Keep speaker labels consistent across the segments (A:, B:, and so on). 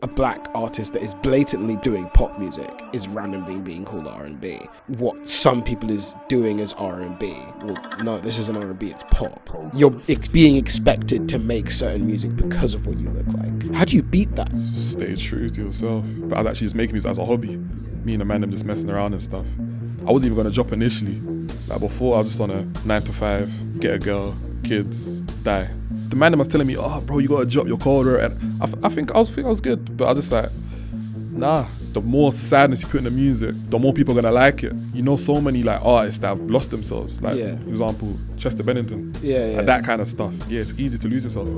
A: a black artist that is blatantly doing pop music is randomly being called R&B. What some people is doing is R&B. Well, no, this isn't R&B, it's pop. You're being expected to make certain music because of what you look like. How do you beat that?
B: Stay true to yourself. But I was actually just making music as a hobby. Me and the man, them just messing around and stuff. I wasn't even going to drop initially. Like before, I was just on a 9 to 5, get a girl, kids, die. The man was telling me, oh bro, you gotta drop your colder, and I think I was good, but I was just like, nah. The more sadness you put in the music, the more people are gonna like it. You know, so many like artists that have lost themselves, like for example, Chester Bennington, like that kind of stuff. Yeah, it's easy to lose yourself.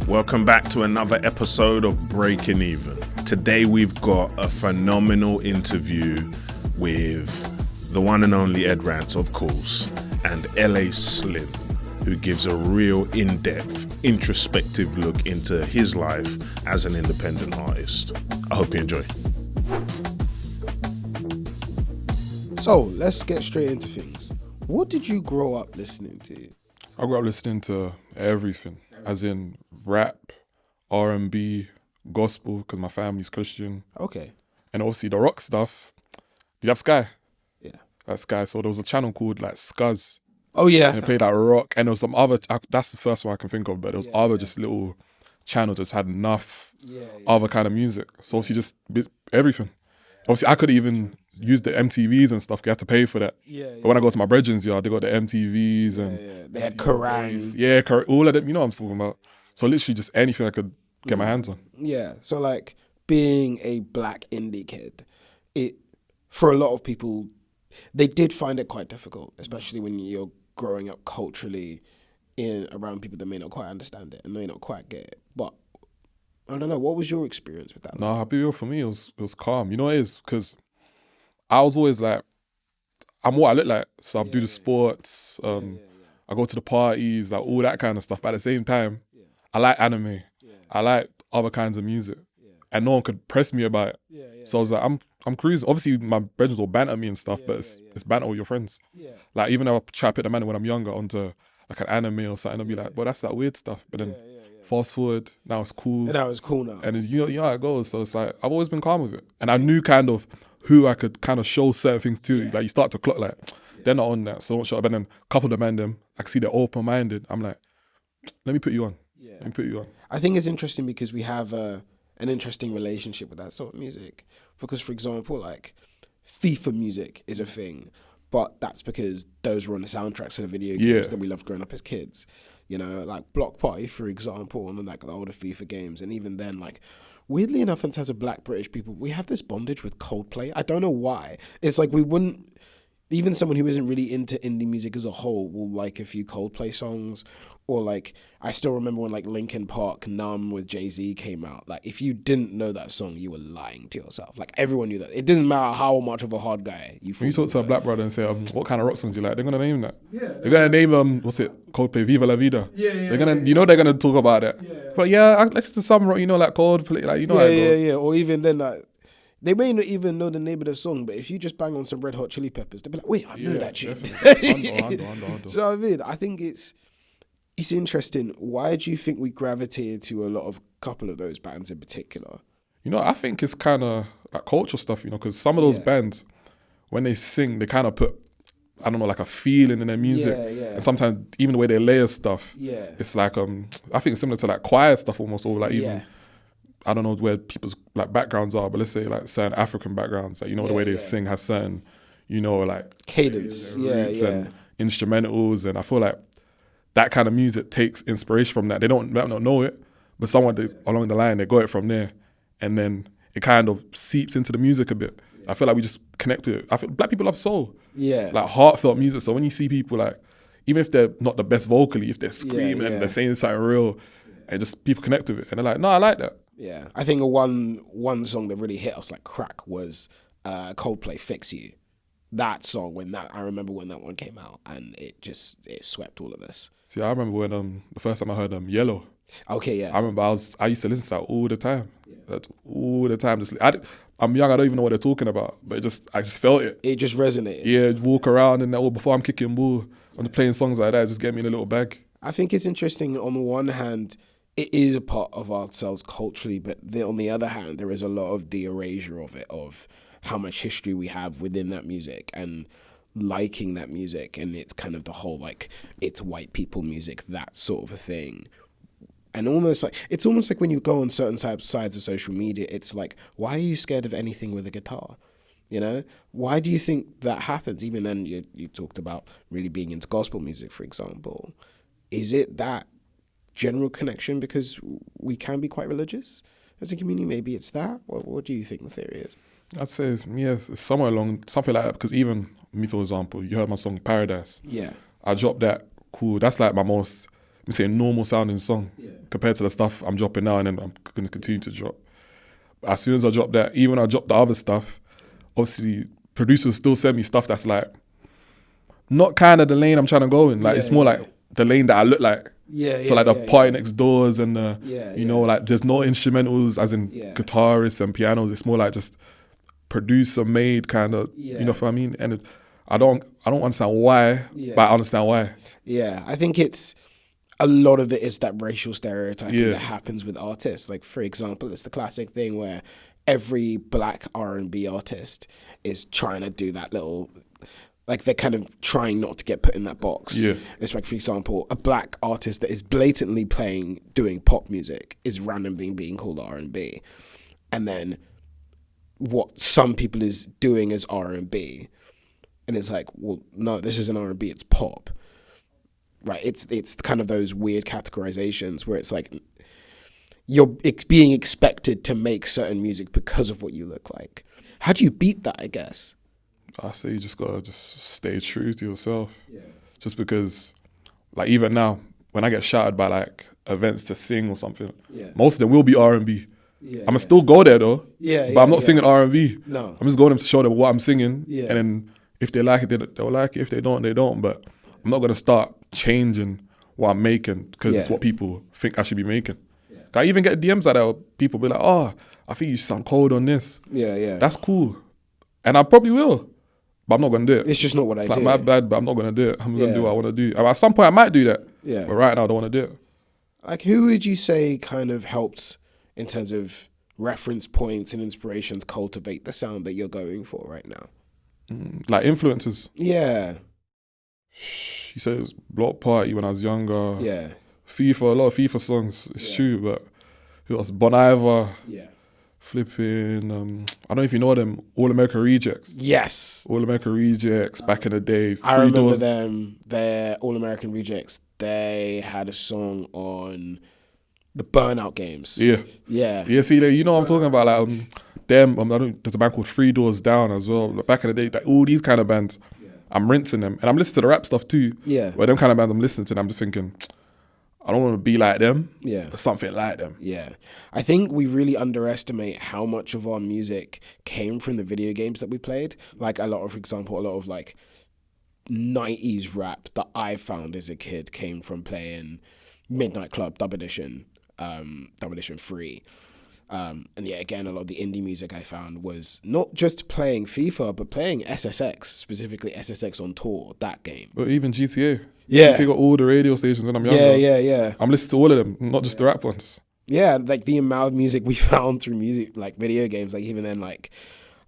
C: Welcome back to another episode of Breaking Even. Today we've got a phenomenal interview with the one and only Ed Rance, of course, and LA Slim, who gives a real in-depth, introspective look into his life as an independent artist. I hope you enjoy.
A: So, let's get straight into things. What did you grow up listening to?
B: I grew up listening to everything, as in rap, R&B, gospel, because my family's Christian.
A: Okay.
B: And obviously the rock stuff. Do you have Sky?
A: Yeah.
B: That's Sky. So there was a channel called like Scuzz.
A: Oh yeah.
B: And they played like rock, and there was some other, that's the first one I can think of, but there was other just little channels that just had enough other kind of music. So obviously just everything. Obviously I could even use the MTVs and stuff, you have to pay for that. But when I go to my brethren's yard, they got the MTVs and
A: they had Kerrang.
B: Yeah, all of them, you know what I'm talking about. So literally just anything I could get my hands on.
A: Yeah, so like being a black indie kid, it, for a lot of people, they did find it quite difficult, especially when you're growing up culturally around people that may not quite understand it and may not quite get it. But I don't know, what was your experience with that?
B: No, I'll be real, for me it was calm. You know what it is? Because I was always like, I'm what I look like. So I do the sports, I go to the parties, like all that kind of stuff. But at the same time, I like anime. I like other kinds of music. And no one could press me about it. So I was like, I'm cruising. Obviously, my brothers will banter me and stuff, but it's banter with your friends. Like, even though I try to put the man when I'm younger onto like an anime or something, I'll be like, well, that's that weird stuff. But then fast forward, now it's cool.
A: Now it's cool now.
B: And it's, you know how it goes. So it's like, I've always been calm with it. And I knew kind of who I could kind of show certain things to. Like, you start to clock, like, they're not on that, so don't shut up. And then a couple of them, I can see they're open-minded. I'm like, let me put you on. Let me put you on.
A: I think it's interesting because we have an interesting relationship with that sort of music. Because, for example, like FIFA music is a thing, but that's because those were on the soundtracks of the video games that we loved growing up as kids. You know, like Block Party, for example, and like the older FIFA games. And even then, like, weirdly enough, in terms of black British people, we have this bondage with Coldplay. I don't know why. It's like we wouldn't, even someone who isn't really into indie music as a whole will like a few Coldplay songs. Or like, I still remember when like Linkin Park Numb with Jay-Z came out. Like, if you didn't know that song, you were lying to yourself. Like, everyone knew that. It doesn't matter how much of a hard guy you
B: When you talk to a black brother and say, what kind of rock songs you like, they're going to name that. They're going to name, what's it, Coldplay, Viva La Vida. They're gonna, you know they're going to talk about that. But I listen to some rock, you know, like Coldplay, like, you know how it goes.
A: Or even then, like, they may not even know the name of the song, but if you just bang on some Red Hot Chili Peppers, they'll be like, wait, I know that tune.
B: Hundo.
A: So I mean, I think it's interesting. Why do you think we gravitated to a couple of those bands in particular?
B: You know, I think it's kind of like cultural stuff, you know, because some of those bands, when they sing, they kind of put, I don't know, like a feeling in their music. And sometimes even the way they layer stuff, it's like, I think it's similar to like choir stuff almost, or like even, I don't know where people's like backgrounds are, but let's say like certain African backgrounds, like, you know, the way they sing has certain, you know, like
A: cadence,
B: and instrumentals. And I feel like that kind of music takes inspiration from that. They don't know it, but someone along the line, they got it from there. And then it kind of seeps into the music a bit. I feel like we just connect to it. I feel black people love soul. Like heartfelt music. So when you see people like, even if they're not the best vocally, if they're screaming and they're saying something real, and just people connect with it. And they're like, no, I like that.
A: Yeah. I think one song that really hit us like crack was Coldplay, Fix You. That song, I remember when that one came out, and it swept all of us.
B: See, I remember when the first time I heard Yellow.
A: Okay, yeah.
B: I remember I used to listen to that all the time. All the time. I'm young, I don't even know what they're talking about, but I just felt it.
A: It just resonated.
B: Yeah, walk around and that, before I'm kicking ball, I'm playing songs like that, just get me in a little bag.
A: I think it's interesting on the one hand, it is a part of ourselves culturally, but on the other hand, there is a lot of the erasure of it, of how much history we have within that music and liking that music. And it's kind of the whole, like, it's white people music, that sort of a thing. And it's almost like when you go on certain sides of social media, it's like, why are you scared of anything with a guitar? You know, why do you think that happens? Even then, you talked about really being into gospel music, for example. Is it that general connection because we can be quite religious as a community? Maybe it's that. What do you think the theory is?
B: I'd say, it's somewhere along, something like that, because even me, for example, you heard my song Paradise.
A: Yeah.
B: I dropped that, cool. That's like my most, let me say, normal sounding song compared to the stuff I'm dropping now, and then I'm going to continue to drop. But as soon as I drop that, even when I drop the other stuff, obviously producers still send me stuff that's like not kind of the lane I'm trying to go in. Like it's more like the lane that I look like. The party next doors and you know, like there's no instrumentals as in guitarists and pianos. It's more like just producer made kind of, you know what I mean? And I don't understand why, but I understand why.
A: Yeah, I think it's a lot of it is that racial stereotyping that happens with artists. Like, for example, it's the classic thing where every black R&B artist is trying to do that little, like they're kind of trying not to get put in that box. Yeah. It's like, for example, a black artist that is blatantly doing pop music is randomly being called R&B. And then what some people is doing is R&B. And it's like, well, no, this isn't R&B, it's pop. Right? It's kind of those weird categorizations where it's like you're being expected to make certain music because of what you look like. How do you beat that, I guess?
B: I say you just gotta stay true to yourself. Yeah. Just because, like, even now, when I get shouted by like events to sing or something, most of them will be R&B. I'm gonna still go there though. But I'm not singing R&B. No. I'm just going to show them what I'm singing. Yeah. And then if they like it, they'll like it. If they don't, they don't. But I'm not gonna start changing what I'm making because it's what people think I should be making. Yeah. I even get DMs like that where people be like, oh, I think you sound cold on this. Yeah. That's cool. And I probably will. But I'm not going to do it.
A: It's just not what I do.
B: It's like my bad, but I'm not going to do it. I'm going to do what I want to do. And at some point I might do that. Yeah. But right now I don't want to do it.
A: Like, who would you say kind of helped in terms of reference points and inspirations cultivate the sound that you're going for right now?
B: Like influencers.
A: Yeah.
B: You said it was Block Party when I was younger.
A: Yeah.
B: FIFA, a lot of FIFA songs. It's true, but who else? Bon Iver. Yeah. Flipping, I don't know if you know them, All American Rejects.
A: Yes.
B: All American Rejects back in the day.
A: I remember them. They're All American Rejects. They had a song on the Burnout games. Yeah.
B: See, you know what I'm talking about. Like them. There's a band called 3 Doors Down as well. Like back in the day, like all these kind of bands, I'm rinsing them, and I'm listening to the rap stuff too. Yeah. But them kind of bands I'm listening to, I'm just thinking, I don't want to be like them. Yeah. Or something like them.
A: Yeah. I think we really underestimate how much of our music came from the video games that we played. Like for example, a lot of like 90s rap that I found as a kid came from playing Midnight Club, Dub Edition 3. And again, a lot of the indie music I found was not just playing FIFA, but playing SSX, specifically SSX on Tour, that game.
B: Or even GTA. Yeah. GTA got all the radio stations when I'm younger.
A: Yeah.
B: I'm listening to all of them, not just the rap ones.
A: Yeah, like the amount of music we found through music, like video games, like even then, like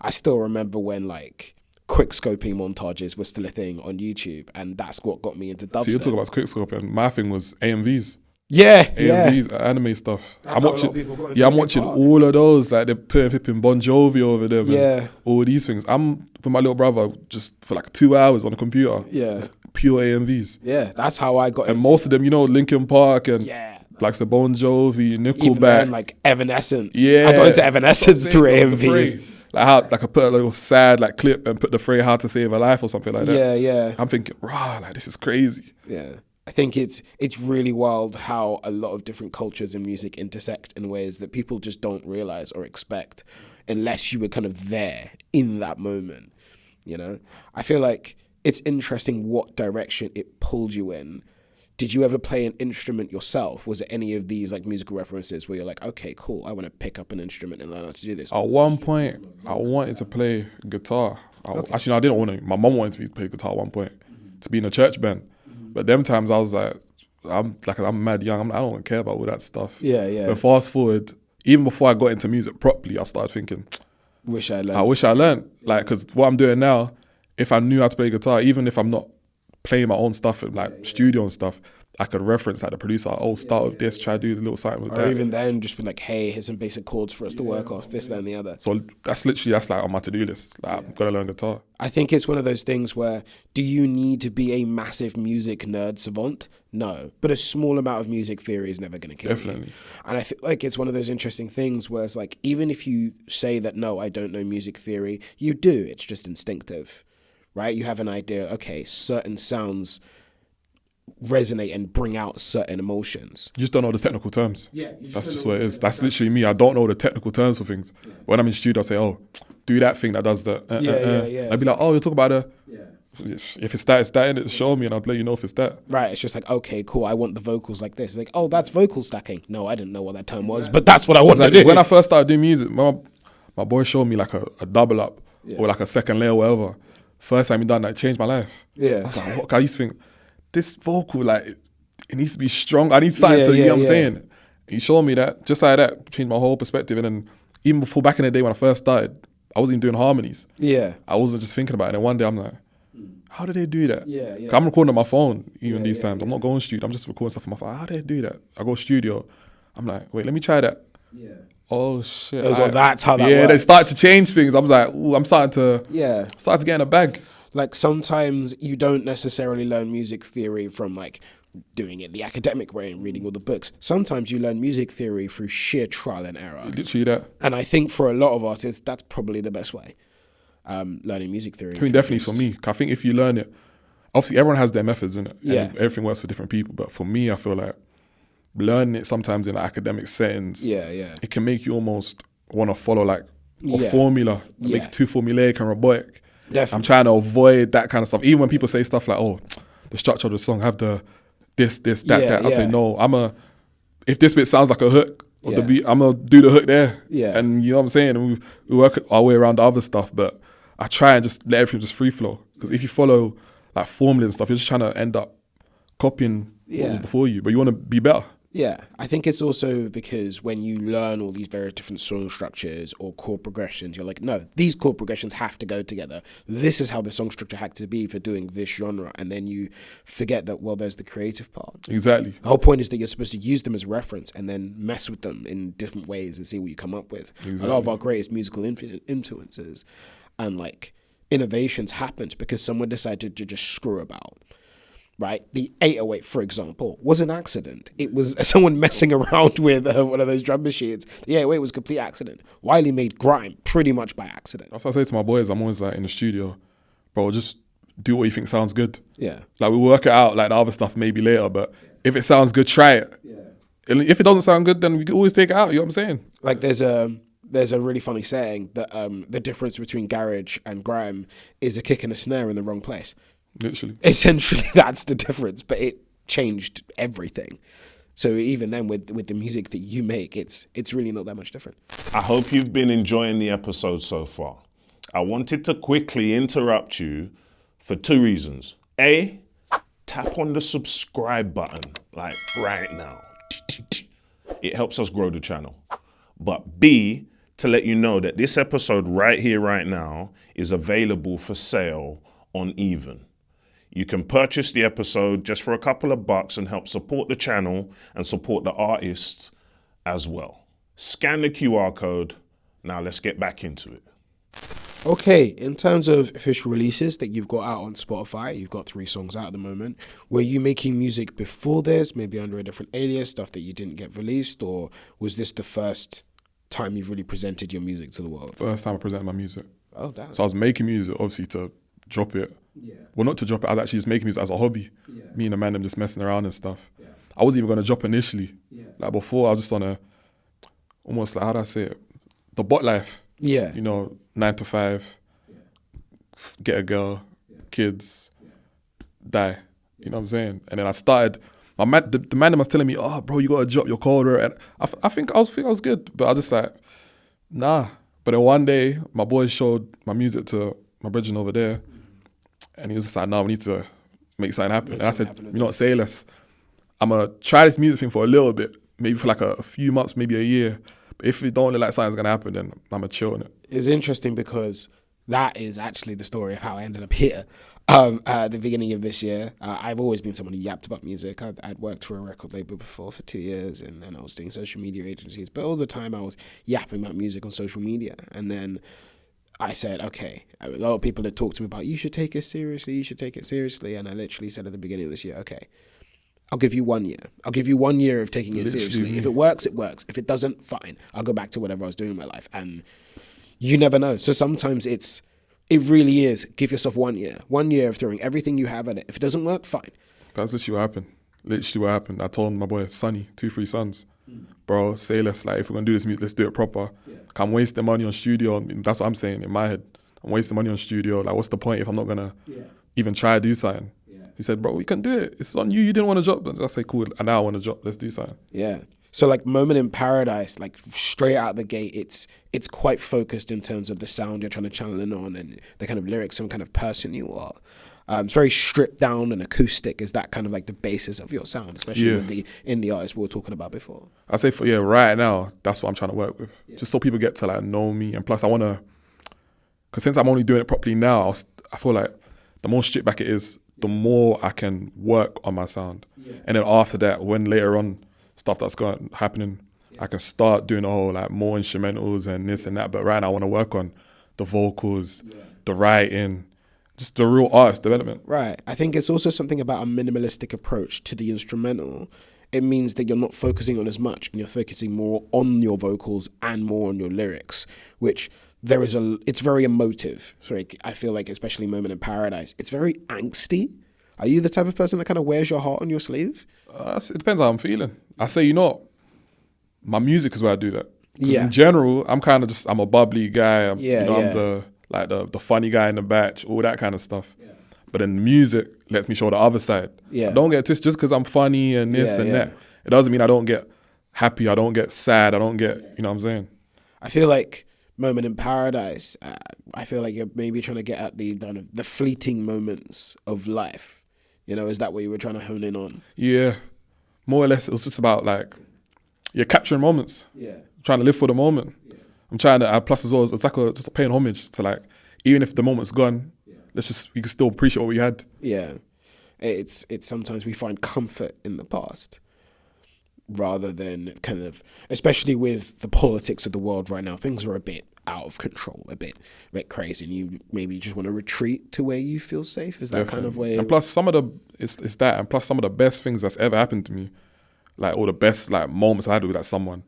A: I still remember when like quick scoping montages were still a thing on YouTube, and that's what got me into dubstep.
B: So you're talking about quick scoping, and my thing was AMVs.
A: AMVs,
B: anime stuff. I'm watching all of those. Like they're putting Bon Jovi over them. And all these things. I'm with my little brother just for like 2 hours on the computer. Yeah, it's pure AMVs.
A: Yeah, that's how I got.
B: And most of them, you know, Linkin Park and like the Bon Jovi, Nickelback,
A: then, like Evanescence. Yeah, I got into Evanescence through AMVs.
B: Like how, like I put a little sad like clip and put the phrase "How to Save a Life" or something like that.
A: Yeah.
B: I'm thinking, rah, like this is crazy.
A: Yeah. I think it's really wild how a lot of different cultures and music intersect in ways that people just don't realize or expect unless you were kind of there in that moment, you know? I feel like it's interesting what direction it pulled you in. Did you ever play an instrument yourself? Was it any of these like musical references where you're like, okay, cool, I want to pick up an instrument and learn how to do this?
B: At one point, I wanted to play guitar. Actually, no, I didn't want to. My mom wanted me to play guitar at one point, to be in a church band. But them times I was like I'm mad young. I don't care about all that stuff.
A: Yeah.
B: But fast forward, even before I got into music properly, I started thinking,
A: I wish I
B: learned. Like, because what I'm doing now, if I knew how to play guitar, even if I'm not playing my own stuff and like studio and stuff, I could reference like the producer, start with this, try to do a little something with that.
A: Or even then, just be like, hey, here's some basic chords for us to work off, this, that, and the other.
B: So that's like on my to-do list. Like, I'm gonna learn guitar.
A: I think it's one of those things where, do you need to be a massive music nerd savant? No. But a small amount of music theory is never going to kill
B: Definitely.
A: you. And I feel like it's one of those interesting things where it's like, even if you say that, no, I don't know music theory, you do. It's just instinctive, right? You have an idea, okay, certain sounds resonate and bring out certain emotions.
B: You just don't know the technical terms.
A: Yeah,
B: that's just what it is. That's literally me. I don't know the technical terms for things. Yeah. When I'm in studio, I say, do that thing that does that.
A: Yeah.
B: I'd be like, you're talking about the... Yeah. If it's that, innit? Show me and I'll let you know if it's that.
A: Right, it's just like, okay, cool, I want the vocals like this. It's like, that's vocal stacking. No, I didn't know what that term was, but that's what I want to do.
B: When I first started doing music, my boy showed me like a double up or like a second layer or whatever. First time he done that, it changed my life.
A: Yeah.
B: I was like, what? I used to think, this vocal, like, it needs to be strong. I need something to, you know what I'm saying? He showed me that, just like that, changed my whole perspective. And then even before, back in the day when I first started, I wasn't even doing harmonies.
A: Yeah.
B: I wasn't just thinking about it. And one day I'm like, how did they do that?
A: Yeah.
B: I'm recording on my phone even these times. I'm not going studio. I'm just recording stuff on my phone. How did they do that? I go studio. I'm like, wait, let me try that.
A: Yeah.
B: Oh shit.
A: That's how that works.
B: Yeah, they started to change things. I was like, I'm starting to get in a bag.
A: Like sometimes you don't necessarily learn music theory from like doing it the academic way and reading all the books. Sometimes you learn music theory through sheer trial and error.
B: Literally that.
A: And I think for a lot of artists, that's probably the best way. Learning music theory.
B: I mean, definitely for me. I think if you learn it, obviously everyone has their methods in it.
A: Yeah.
B: Everything works for different people. But for me, I feel like learning it sometimes in like academic settings, it can make you almost want to follow like a formula. It makes it too formulaic and robotic.
A: Definitely.
B: I'm trying to avoid that kind of stuff. Even when people say stuff like, the structure of the song, have the this, that. I say, no, if this bit sounds like a hook of the beat, I'm going to do the hook there.
A: Yeah.
B: And you know what I'm saying? And we work our way around the other stuff, but I try and just let everything just free flow. Because if you follow like formulas and stuff, you're just trying to end up copying what was before you, but you want to be better.
A: Yeah, I think it's also because when you learn all these very different song structures or chord progressions, you're like, no, these chord progressions have to go together. This is how the song structure had to be for doing this genre. And then you forget that, well, there's the creative part.
B: Exactly.
A: The whole point is that you're supposed to use them as a reference and then mess with them in different ways and see what you come up with. Exactly. A lot of our greatest musical influences and like innovations happened because someone decided to just screw about. Right, the 808, for example, was an accident. It was someone messing around with one of those drum machines. The 808 was a complete accident. Wiley made grime pretty much by accident.
B: That's what I say to my boys. I'm always like in the studio, bro, just do what you think sounds good.
A: Yeah.
B: Like we work it out, like the other stuff maybe later, but if it sounds good, try it. Yeah. And if it doesn't sound good, then we can always take it out. You know what I'm saying?
A: Like there's a really funny saying that the difference between garage and grime is a kick and a snare in the wrong place.
B: Literally.
A: Essentially, that's the difference, but it changed everything. So even then, with the music that you make, it's really not that much different.
C: I hope you've been enjoying the episode so far. I wanted to quickly interrupt you for two reasons. A, tap on the subscribe button, like right now. It helps us grow the channel. But B, to let you know that this episode right here, right now, is available for sale on Even. You can purchase the episode just for a couple of bucks and help support the channel and support the artists as well. Scan the QR code. Now let's get back into it.
A: Okay, in terms of official releases that you've got out on Spotify, you've got 3 songs out at the moment. Were you making music before this, maybe under a different alias, stuff that you didn't get released, or was this the first time you've really presented your music to the world?
B: First time I presented my music.
A: Oh, damn.
B: So I was making music, obviously, to drop it. Yeah. Well, not to drop it, I was actually just making music as a hobby. Yeah. Me and the man, them just messing around and stuff. Yeah. I wasn't even going to drop initially. Yeah. Like before, I was just on a, almost like, how do I say it? The bot life.
A: Yeah.
B: You know, 9 to 5, get a girl, kids, die. You know what I'm saying? And then I started, the man was telling me, oh, bro, you got to drop your colder. And I think I was good, but I was just like, nah. But then one day, my boys showed my music to my brethren over there, and he was just like, no, we need to make something happen. And I said, you know what, say less. I'm gonna try this music thing for a little bit, maybe for like a few months, maybe a year. But if it don't look like something's gonna happen, then I'm gonna chill on it.
A: It's interesting because that is actually the story of how I ended up here. At the beginning of this year, I've always been someone who yapped about music. I'd worked for a record label before for 2 years, and then I was doing social media agencies. But all the time I was yapping about music on social media. And then I said, okay, a lot of people had talked to me about, you should take it seriously. And I literally said at the beginning of this year, okay, I'll give you 1 year. I'll give you 1 year of taking it seriously. If it works, it works. If it doesn't, fine. I'll go back to whatever I was doing in my life. And you never know. So sometimes it really is, give yourself 1 year. 1 year of throwing everything you have at it. If it doesn't work, fine.
B: That's literally what happened. I told my boy Sonny, 2, 3 sons, bro, say let's, like, if we're gonna do this music, let's do it proper. I'm wasting money on studio. That's what I'm saying in my head. I'm wasting money on studio. Like, what's the point if I'm not gonna even try to do something? He said, bro, we can do it. It's on you. You didn't want to drop. I say, cool. And now I want to drop. Let's do something.
A: Yeah. So like Moment in Paradise, like straight out the gate, it's quite focused in terms of the sound you're trying to channel in on and the kind of lyrics and kind of person you are. It's very stripped down and acoustic. Is that kind of like the basis of your sound, especially with the indie artists we were talking about before?
B: I say right now, that's what I'm trying to work with. Just so people get to like know me. And plus I want to, because since I'm only doing it properly now, I feel like the more stripped back it is, the more I can work on my sound. And then after that, when later on stuff that's happening, I can start doing the whole like more instrumentals and this and that. But right now I want to work on the vocals, the writing, just the real artist development.
A: Right. I think it's also something about a minimalistic approach to the instrumental. It means that you're not focusing on as much and you're focusing more on your vocals and more on your lyrics, which it's very emotive. Sorry, I feel like especially Moment in Paradise, it's very angsty. Are you the type of person that kind of wears your heart on your sleeve?
B: It depends how I'm feeling. I say, my music is where I do that.
A: Yeah.
B: In general, I'm kind of I'm a bubbly guy. I'm the funny guy in the batch, all that kind of stuff. Yeah. But then music lets me show the other side. Yeah. I don't get just because I'm funny and this and that. It doesn't mean I don't get happy. I don't get sad. I don't get, you know what I'm saying?
A: I feel like Moment in Paradise, I feel like you're maybe trying to get at the kind of the fleeting moments of life. Is that what you were trying to hone in on?
B: Yeah, more or less. It was just about like, you're capturing moments. Yeah, I'm trying to live for the moment. Yeah. I'm trying to. Plus as well, it's like just paying homage to like, even if the moment's gone, you can still appreciate what we had.
A: Yeah, it's sometimes we find comfort in the past, rather than kind of, especially with the politics of the world right now, things are a bit out of control, a bit crazy, and you maybe just want to retreat to where you feel safe. Is that
B: Definitely.
A: Kind of way?
B: And plus some of the best things that's ever happened to me, like all the best like moments I had with that someone,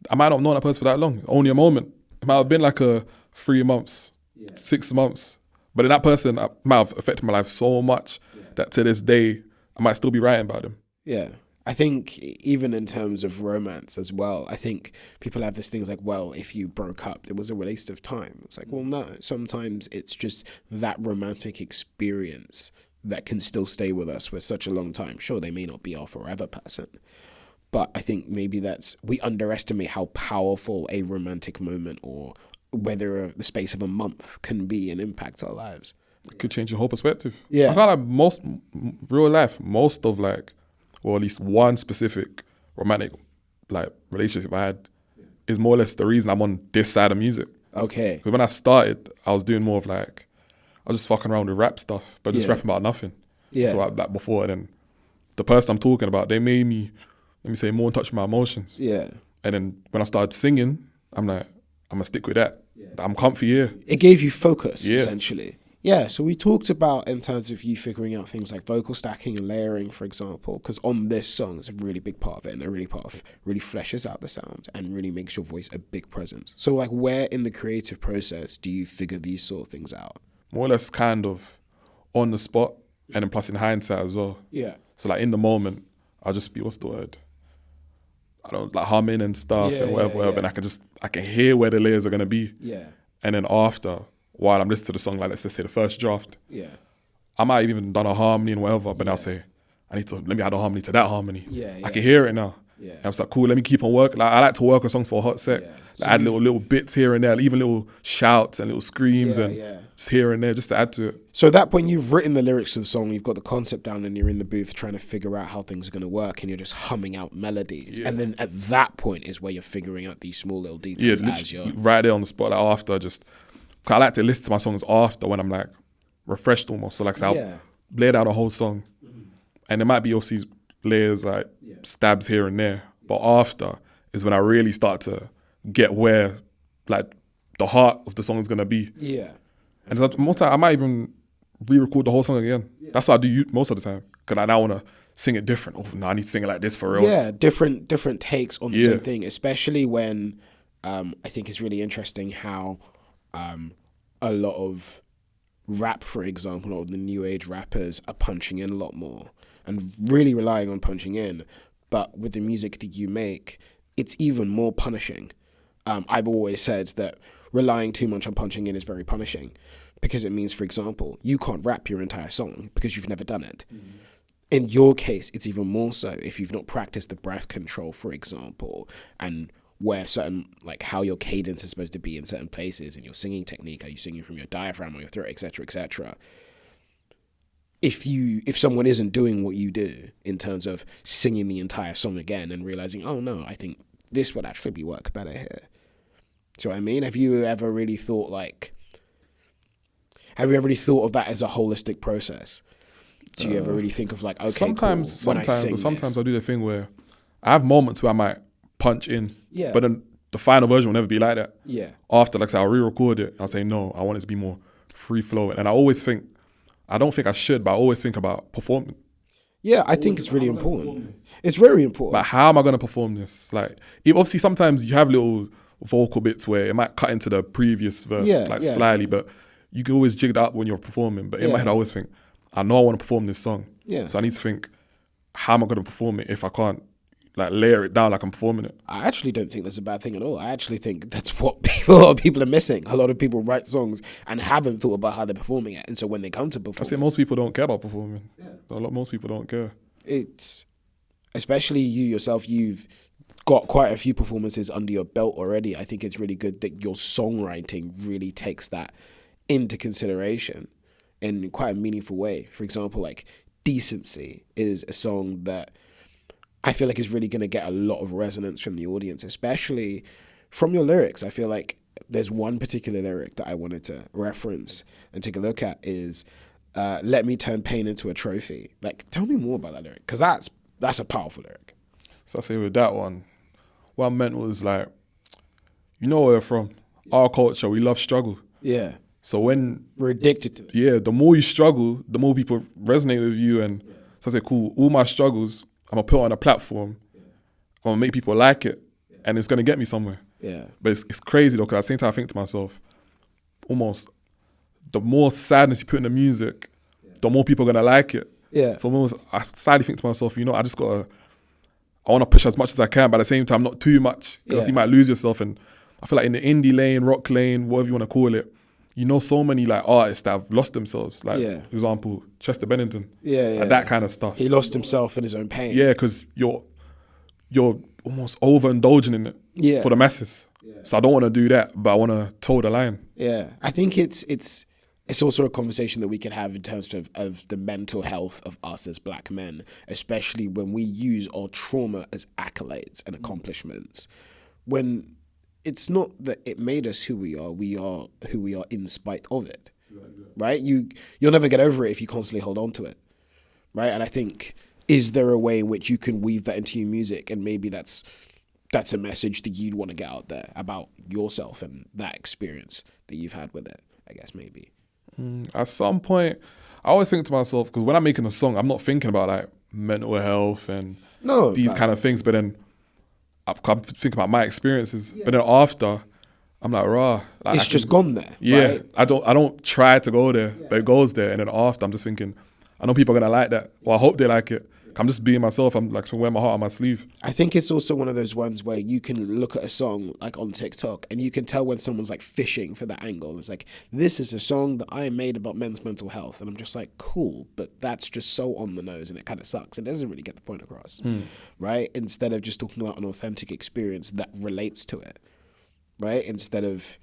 B: I might not have known that person for that long. Only a moment. It might have been like a 3 months, 6 months, but then that person might have affected my life so much that to this day I might still be writing about them.
A: Yeah. I think even in terms of romance as well, I think people have this things like, well, if you broke up, it was a waste of time. It's like, well, no, sometimes it's just that romantic experience that can still stay with us for such a long time. Sure, they may not be our forever person, but I think maybe we underestimate how powerful a romantic moment or whether the space of a month can be and impact our lives.
B: It could change your whole perspective.
A: Yeah.
B: I feel like most of like, or at least one specific romantic like relationship I had is more or less the reason I'm on this side of music.
A: Okay.
B: Because when I started, I was doing more of like, I was just fucking around with rap stuff, but just rapping about nothing. Yeah. So like before, and then the person I'm talking about, they made me, let me say, more in touch with my emotions. Yeah. And then when I started singing, I'm like, I'm gonna stick with that. Yeah. I'm comfy here.
A: It gave you focus, essentially. Yeah, so we talked about in terms of you figuring out things like vocal stacking and layering, for example, because on this song, it's a really big part of it, and a really part of really fleshes out the sound and really makes your voice a big presence. So like where in the creative process do you figure these sort of things out?
B: More or less kind of on the spot, and then plus in hindsight as well. Yeah. So like in the moment, I'll just be, what's the word? I don't like humming and stuff and whatever, and I can hear where the layers are gonna be. Yeah. And then after, while I'm listening to the song, like let's just say the first draft, I might have even done a harmony and whatever, but I'll say, let me add a harmony to that harmony. I can hear it now.
A: Yeah.
B: I was like, cool, let me keep on working. Like, I like to work on songs for a hot sec.
A: Yeah.
B: Like, add little bits here and there, even little shouts and little screams and just here and there just to add to it.
A: So at that point, you've written the lyrics to the song, you've got the concept down, and you're in the booth trying to figure out how things are going to work, and you're just humming out melodies.
B: Yeah.
A: And then at that point is where you're figuring out these small little details as you're...
B: right there on the spot, like after I like to listen to my songs after when I'm like refreshed almost. So like I'll lay down a whole song, and there might be obviously layers like stabs here and there, but after is when I really start to get where like the heart of the song is gonna be.
A: Yeah.
B: And most time I might even re-record the whole song again. That's what I do most of the time, because I now want to sing it different. Oh no, I need to sing it like this for real.
A: Yeah, different takes on the same thing, especially when I think it's really interesting how a lot of rap, for example, or the new age rappers are punching in a lot more and really relying on punching in. But with the music that you make, it's even more punishing. I've always said that relying too much on punching in is very punishing, because it means, for example, you can't rap your entire song because you've never done it. Mm-hmm. In your case, it's even more so if you've not practiced the breath control, for example, and where certain, like how your cadence is supposed to be in certain places, and your singing technique, are you singing from your diaphragm or your throat, etc., etc. If someone isn't doing what you do in terms of singing the entire song again and realizing, oh no, I think this would actually work better here. Do you know what I mean? Have you ever really thought of that as a holistic process? Do you ever really think of like, okay,
B: sometimes
A: cool,
B: sometimes I do the thing where I have moments where I might punch in, but then the final version will never be like that.
A: Yeah.
B: After, like I say, I'll re-record it. I'll say, no, I want it to be more free flowing. And I always think, I don't think I should, but I always think about performing.
A: Yeah, I think it's really important. It's very important.
B: Like, how am I going to perform this? Like, obviously sometimes you have little vocal bits where it might cut into the previous verse, slightly, but you can always jig that up when you're performing. But in my head, I always think, I know I want to perform this song.
A: Yeah.
B: So I need to think, how am I going to perform it if I can't like layer it down like I'm performing it?
A: I actually don't think that's a bad thing at all. I actually think that's what a lot of people are missing. A lot of people write songs and haven't thought about how they're performing it. And so when they come to perform,
B: I say most people don't care about performing. Yeah. Most people don't care.
A: It's, especially you yourself, you've got quite a few performances under your belt already. I think it's really good that your songwriting really takes that into consideration in quite a meaningful way. For example, like Decency is a song that I feel like is really going to get a lot of resonance from the audience, especially from your lyrics. I feel like there's one particular lyric that I wanted to reference and take a look at is, let me turn pain into a trophy. Like, tell me more about that lyric, because that's a powerful lyric.
B: So I say with that one, what I meant was like, you know where we're from. Our culture, we love struggle.
A: Yeah.
B: So when
A: we're addicted to it.
B: Yeah, the more you struggle, the more people resonate with you. And so I say, cool, all my struggles, I'm going to put on a platform. I'm going to make people like it. And it's going to get me somewhere. Yeah. But it's crazy though, because at the same time I think to myself, almost the more sadness you put in the music, the more people are going to like it. Yeah. So almost, I sadly think to myself, I want to push as much as I can, but at the same time, not too much, because you might lose yourself. And I feel like in the indie lane, rock lane, whatever you want to call it, so many like artists that have lost themselves. Like, for example, Chester Bennington. Like that kind of stuff.
A: He lost himself in his own pain.
B: Yeah, because you're almost overindulging in it for the masses. Yeah. So I don't want to do that, but I want to toe the line.
A: Yeah, I think it's also a conversation that we can have in terms of the mental health of us as black men, especially when we use our trauma as accolades and accomplishments. When it's not that it made us who we are who we are in spite of it, right? You'll never get over it if you constantly hold on to it, right? And I think, is there a way in which you can weave that into your music, and maybe that's a message that you'd want to get out there about yourself and that experience that you've had with it, I guess maybe.
B: At some point, I always think to myself, because when I'm making a song, I'm not thinking about like mental health and these kind of things, but then I'm thinking about my experiences. But then after, I'm like, rah. Like,
A: it's just gone there.
B: Yeah,
A: right?
B: I don't try to go there, but it goes there. And then after, I'm just thinking, I know people are going to like that. Well, I hope they like it. I'm just being myself. I'm like wearing my heart on my sleeve.
A: I think it's also one of those ones where you can look at a song like on TikTok and you can tell when someone's like fishing for that angle. It's like, this is a song that I made about men's mental health. And I'm just like, cool, but that's just so on the nose and it kind of sucks. It doesn't really get the point across, right? Instead of just talking about an authentic experience that relates to it, right? Instead of,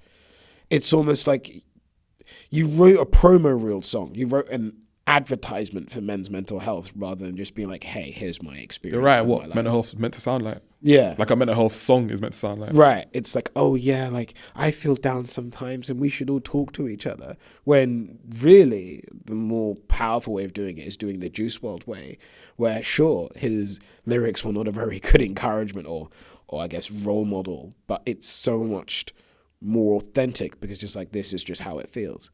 A: it's almost like you wrote a promo reel song. You wrote an advertisement for men's mental health rather than just being like, hey, here's my experience.
B: You're right. What mental health is meant to sound like.
A: Yeah.
B: Like a mental health song is meant to sound like.
A: Right. It's like, oh yeah, like I feel down sometimes and we should all talk to each other. When really the more powerful way of doing it is doing the Juice WRLD way, where sure, his lyrics were not a very good encouragement or I guess role model, but it's so much more authentic because just like, this is just how it feels.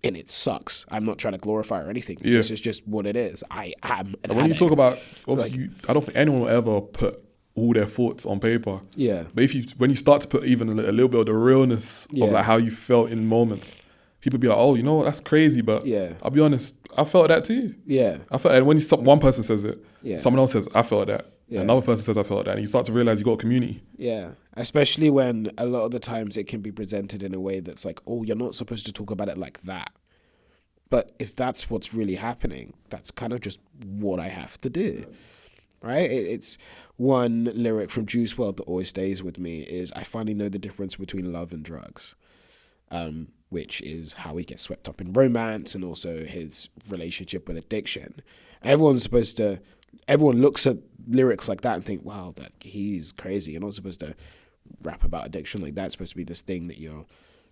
A: And it sucks. I'm not trying to glorify or anything.
B: Yeah.
A: This is just what it is. I am an
B: when
A: addict.
B: you talk about, obviously, I don't think anyone will ever put all their thoughts on paper.
A: Yeah.
B: But when you start to put even a little bit of the realness of like how you felt in moments, people be like, oh, you know what, that's crazy. But I'll be honest, I felt that too.
A: Yeah.
B: I felt, and when one person says it, someone else says, I felt that.
A: Yeah.
B: Another person says, I felt that. And you start to realize you got a community.
A: Yeah. Especially when a lot of the times it can be presented in a way that's like, oh, you're not supposed to talk about it like that. But if that's what's really happening, that's kind of just what I have to do, right? It's one lyric from Juice WRLD that always stays with me is, I finally know the difference between love and drugs, which is how he gets swept up in romance and also his relationship with addiction. Everyone looks at lyrics like that and think, wow, that he's crazy. You're not supposed to rap about addiction like that. It's supposed to be this thing that you're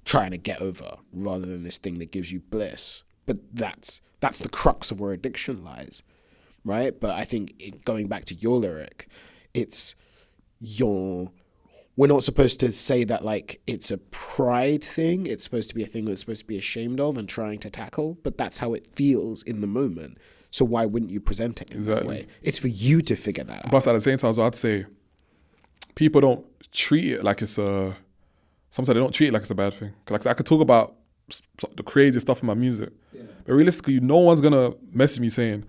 A: trying to get over rather than this thing that gives you bliss. But that's the crux of where addiction lies, right? But I think going back to your lyric, we're not supposed to say that like it's a pride thing. It's supposed to be a thing that's supposed to be ashamed of and trying to tackle, but that's how it feels in the moment. So why wouldn't you present it in that way? It's for you to figure that out.
B: But at the same time, so I'd say people don't treat it like it's sometimes they don't treat it like it's a bad thing. Like I could talk about the craziest stuff in my music, but realistically, no one's gonna message me saying,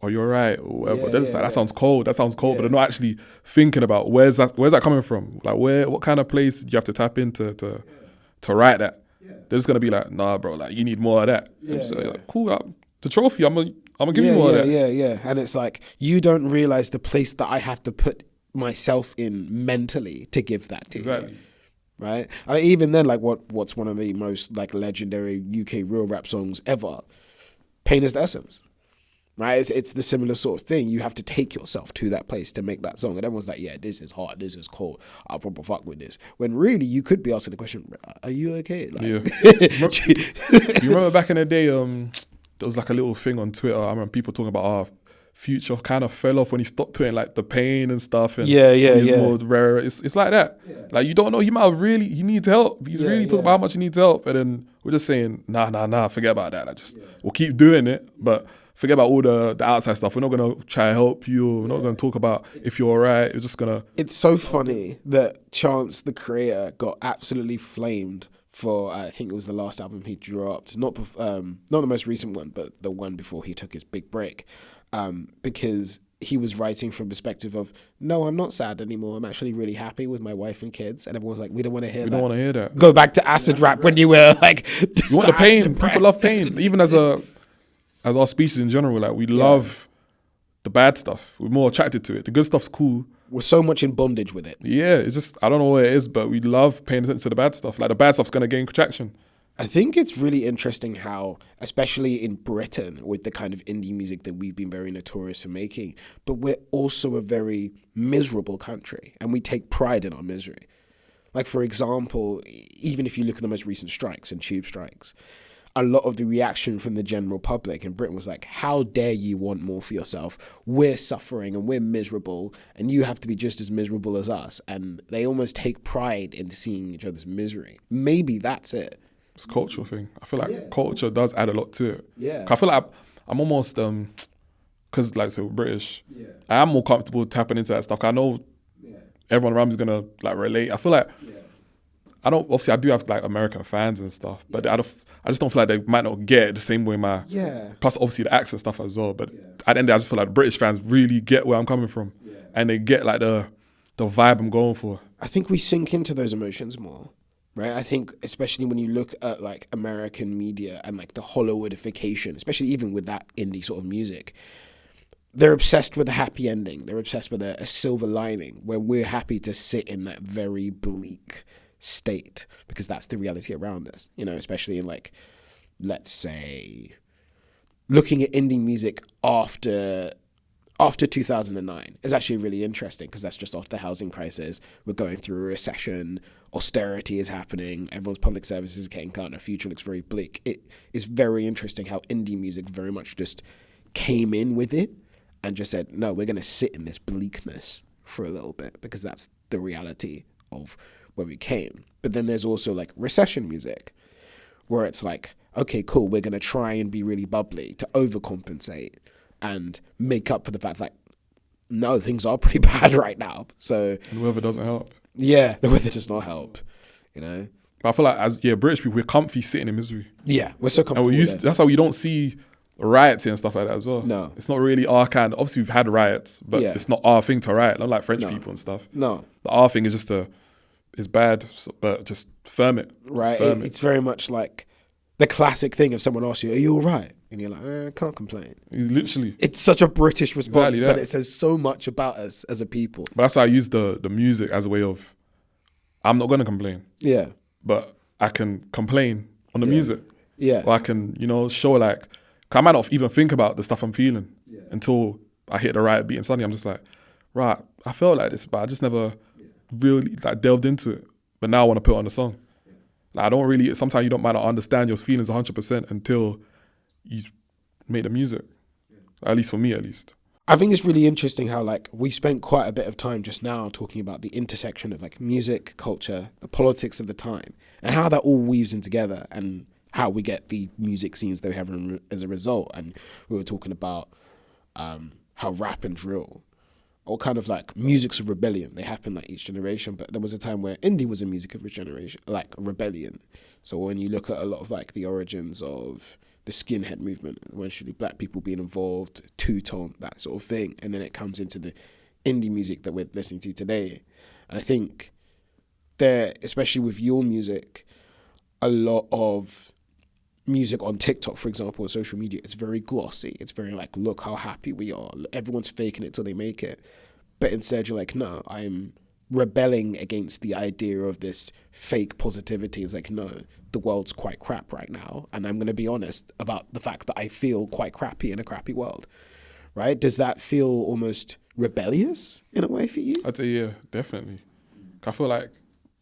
B: "Oh, you're right," or whatever. That sounds cold. That sounds cold, but they're not actually thinking about where's that coming from. Like what kind of place do you have to tap into to write that? They're just gonna be like, "Nah, bro, like you need more of that." Like, cool, the trophy. I'm gonna give you more of that.
A: Yeah. And it's like you don't realize the place that I have to put myself in mentally to give that to you. Right? And even then, like what's one of the most like legendary UK real rap songs ever, Pain is the Essence. Right? It's the similar sort of thing. You have to take yourself to that place to make that song. And everyone's like, yeah, this is hard, this is cold, I'll probably fuck with this. When really you could be asking the question, are you okay? Like,
B: You remember back in the day, there was like a little thing on Twitter. I remember people talking about Future kind of fell off when he stopped putting like the pain and stuff. And he's more rare. It's like that. Yeah. Like you don't know, he needs help. He's really talking about how much he needs help. And then we're just saying, nah, forget about that. We'll keep doing it, but forget about all the outside stuff. We're not going to try to help you. We're not going to talk about if you're all right. We're just going to...
A: It's so funny that Chance, the creator, got absolutely flamed for, I think it was the last album he dropped. Not the most recent one, but the one before he took his big break. Because he was writing from perspective of, no, I'm not sad anymore. I'm actually really happy with my wife and kids. And everyone's like, we don't want to hear that.
B: We don't want to hear that.
A: Go back to acid rap when you were like,
B: you want the pain. Depressed. People love pain. Even as our species in general, like we love the bad stuff. We're more attracted to it. The good stuff's cool.
A: We're so much in bondage with it.
B: Yeah, it's just, I don't know what it is, but we love paying attention to the bad stuff. Like the bad stuff's going to gain traction.
A: I think it's really interesting how, especially in Britain, with the kind of indie music that we've been very notorious for making, but we're also a very miserable country and we take pride in our misery. Like, for example, even if you look at the most recent strikes and tube strikes, a lot of the reaction from the general public in Britain was like, how dare you want more for yourself? We're suffering and we're miserable and you have to be just as miserable as us. And they almost take pride in seeing each other's misery. Maybe that's it.
B: It's a cultural thing. I feel like culture does add a lot to it.
A: Yeah.
B: I feel like I'm almost, because like, so British, I am more comfortable tapping into that stuff. I know everyone around me is going to like relate. I feel like I do have like American fans and stuff, but I just don't feel like they might not get it the same way plus obviously the accent stuff as well. But at the end of the day, I just feel like British fans really get where I'm coming from, and they get like the vibe I'm going for.
A: I think we sink into those emotions more, right? I think especially when you look at like American media and like the Hollywoodification, especially even with that indie sort of music, they're obsessed with a happy ending. They're obsessed with a silver lining, where we're happy to sit in that very bleak state because that's the reality around us, you know, especially in like, let's say, looking at indie music after 2009 is actually really interesting because that's just after the housing crisis. We're going through a recession, austerity is happening, everyone's public services is getting cut, and our future looks very bleak. It is very interesting how indie music very much just came in with it and just said, no, we're going to sit in this bleakness for a little bit because that's the reality of where we came. But then there's also like recession music where it's like, okay, cool, we're going to try and be really bubbly to overcompensate and make up for the fact that, no, things are pretty bad right now. So
B: the weather doesn't help.
A: Yeah, the weather does not help, you know?
B: But I feel like British people, we're comfy sitting in misery.
A: Yeah, we're so comfortable.
B: And that's how you don't see riots and stuff like that as well.
A: No.
B: It's not really our kind. Obviously, we've had riots, but it's not our thing to riot, not like French people and stuff.
A: No.
B: Our thing is just it's bad, but just firm it.
A: Right. It's very much like the classic thing if someone asks you, are you all right? And you're like, I can't complain.
B: Literally.
A: It's such a British response,
B: Exactly
A: but it says so much about us as a people.
B: But that's why I use the music as a way of, I'm not going to complain.
A: Yeah.
B: But I can complain on the music.
A: Yeah.
B: Or I can, show like, 'cause I might not even think about the stuff I'm feeling until I hit the right beat and suddenly I'm just like, right, I felt like this, but I just never really like delved into it. But now I want to put it on the song. Like I don't really, sometimes you might not understand your feelings 100% until you make the music. At least for me, at least.
A: I think it's really interesting how like we spent quite a bit of time just now talking about the intersection of like music, culture, the politics of the time, and how that all weaves in together and how we get the music scenes that we have as a result. And we were talking about how rap and drill, all kind of like musics of rebellion, they happen like each generation, but there was a time where indie was a music of regeneration, like rebellion. So when you look at a lot of like the origins of the skinhead movement, eventually black people being involved, two-tone, that sort of thing, and then it comes into the indie music that we're listening to today. And I think there, especially with your music, a lot of music on TikTok, for example, or social media, it's very glossy. It's very like, look how happy we are. Everyone's faking it till they make it. But instead you're like, no, I'm rebelling against the idea of this fake positivity. It's like, no, the world's quite crap right now. And I'm going to be honest about the fact that I feel quite crappy in a crappy world, right? Does that feel almost rebellious in a way for you?
B: I'd say, yeah, definitely. I feel like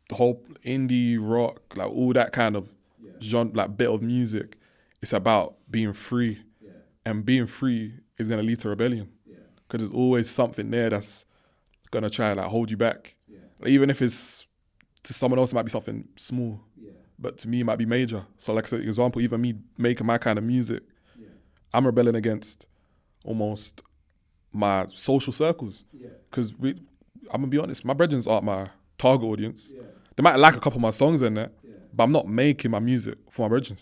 B: the whole indie rock, like all that kind of genre, like bit of music, it's about being free. And being free is going to lead to rebellion. Because there's always something there that's going to try and like hold you back. Like, even if it's to someone else, it might be something small. But to me, it might be major. So like I said, example, even me making my kind of music, I'm rebelling against almost my social circles. Because I'm going to be honest, my brethren aren't my target audience. They might like a couple of my songs in there, but I'm not making my music for my brethren.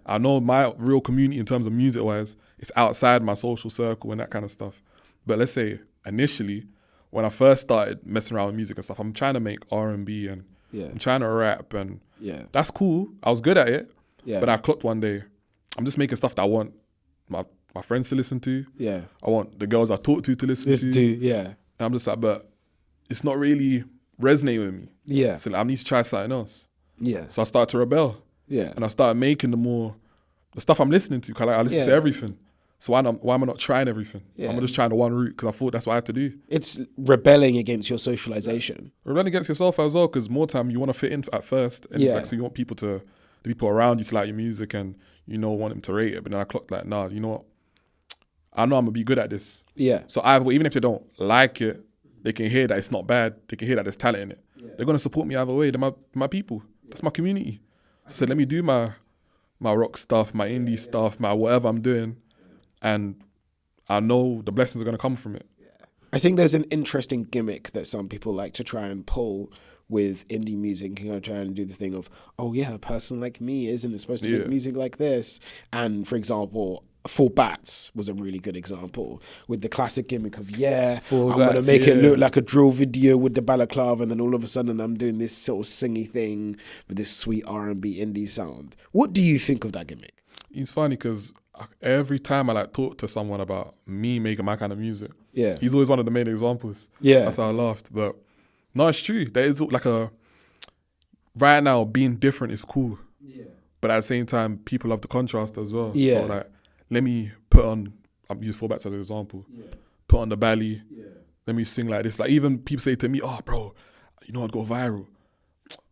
B: I know my real community in terms of music-wise, it's outside my social circle and that kind of stuff. But let's say initially, when I first started messing around with music and stuff, I'm trying to make R&B and I'm trying to rap and that's cool. I was good at it. But I clocked one day, I'm just making stuff that I want my friends to listen to. I want the girls I talk to listen to. And I'm just like, but it's not really resonating with me. So like, I need to try something else. So I started to rebel. And I started making the stuff I'm listening to, because I listen to everything. So why am I not trying everything? I'm just trying the one route because I thought that's what I had to do.
A: It's rebelling against your socialization.
B: Rebelling against yourself as well, because more time you want to fit in at first. And like, so you want the people around you to like your music and, want them to rate it. But then I clocked like, nah, you know what? I know I'm going to be good at this. So either, even if they don't like it, they can hear that it's not bad. They can hear that there's talent in it. They're going to support me either way. They're my people. That's my community. So I said, let me do my rock stuff, my indie stuff, my whatever I'm doing. And I know the blessings are going to come from it.
A: I think there's an interesting gimmick that some people like to try and pull with indie music and trying to do the thing of, oh yeah, a person like me isn't supposed to make
B: Yeah.
A: music like this. And for example, Full Bats was a really good example with the classic gimmick of,
B: Full
A: I'm going to
B: Bats,
A: make it
B: yeah.
A: look like a drill video with the balaclava, and then all of a sudden I'm doing this sort of singy thing with this sweet R&B indie sound. What do you think of that gimmick?
B: He's funny because every time I like talk to someone about me making my kind of music,
A: Yeah.
B: he's always one of the main examples.
A: Yeah.
B: That's how I laughed. But no, it's true. There is like right now being different is cool.
A: Yeah.
B: But at the same time, people love the contrast as well.
A: Yeah.
B: So like, let me put on, I'm using Full Bats as an example, put on the belly, let me sing like this. Like even people say to me, oh bro, you know I'd go viral.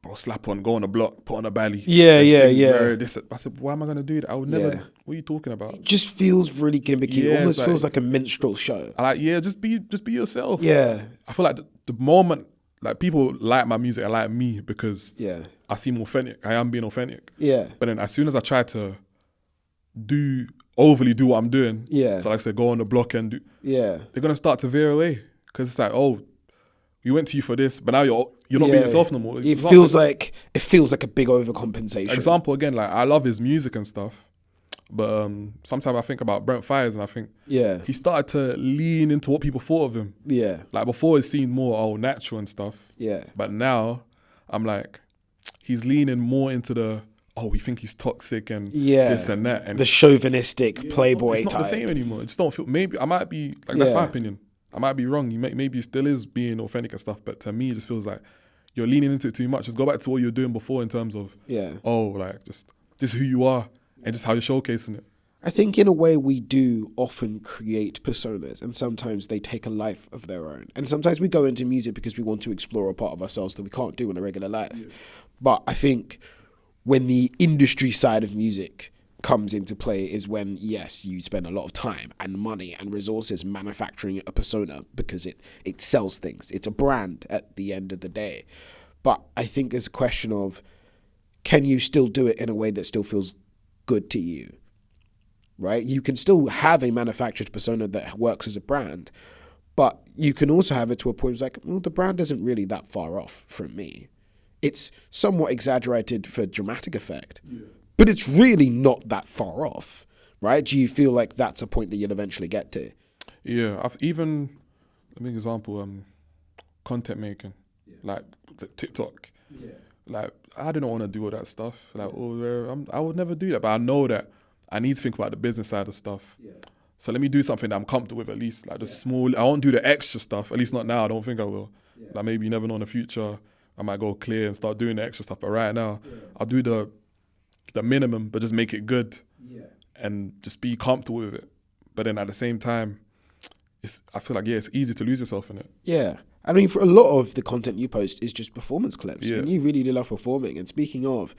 B: Bro, slap on, go on the block, put on a belly.
A: Yeah,
B: and
A: yeah,
B: sing
A: yeah.
B: very this. I said, why am I going to do that? I would never,
A: Yeah.
B: what are you talking about?
A: It just feels really gimmicky.
B: Yeah,
A: It almost
B: it's
A: feels like a minstrel show.
B: I like, yeah, just be yourself.
A: Yeah.
B: I feel like the moment, like people like my music, I like me because
A: Yeah.
B: I seem authentic. I am being authentic.
A: Yeah.
B: But then as soon as I try to overly do what I'm doing,
A: Yeah.
B: so like I said, go on the block and do,
A: Yeah.
B: they're gonna start to veer away because it's like, oh, we went to you for this, but now you're not being yourself no more.
A: It feels like a big overcompensation.
B: Example again, like I love his music and stuff, but sometimes I think about Brent Fires and I think
A: Yeah.
B: he started to lean into what people thought of him.
A: Yeah.
B: Like before, it seemed more natural and stuff,
A: Yeah.
B: but now I'm like, he's leaning more into the we think he's toxic and
A: Yeah.
B: this and that, and
A: The chauvinistic playboy
B: it's not
A: type.
B: the same anymore. It just don't feel. Maybe I might be like that's
A: Yeah.
B: my opinion. I might be wrong. Maybe he still is being authentic and stuff, but to me, it just feels like you're leaning into it too much. Just go back to what you're doing before in terms of like just this is who you are and just how you're showcasing it.
A: I think in a way we do often create personas, and sometimes they take a life of their own. And sometimes we go into music because we want to explore a part of ourselves that we can't do in a regular life. Yeah. But I think when the industry side of music comes into play is when, yes, you spend a lot of time and money and resources manufacturing a persona because it sells things. It's a brand at the end of the day. But I think there's a question of, can you still do it in a way that still feels good to you? Right? You can still have a manufactured persona that works as a brand, but you can also have it to a point where it's like, well, the brand isn't really that far off from me. It's somewhat exaggerated for dramatic effect, but it's really not that far off, right? Do you feel like that's a point that you'll eventually get to?
B: Yeah, let me give an example, content making, like TikTok. Yeah. Like, I didn't want to do all that stuff. Like, I would never do that, but I know that I need to think about the business side of stuff. Yeah. So let me do something that I'm comfortable with at least, like the small, I won't do the extra stuff, at least not now, I don't think I will. Yeah. Like maybe you never know in the future, I might go clear and start doing the extra stuff, but right now, I'll do the minimum, but just make it good and just be comfortable with it. But then at the same time, I feel like, it's easy to lose yourself in it.
A: Yeah. I mean, for a lot of the content you post is just performance clips,
B: Yeah.
A: and you really do love performing. And speaking of,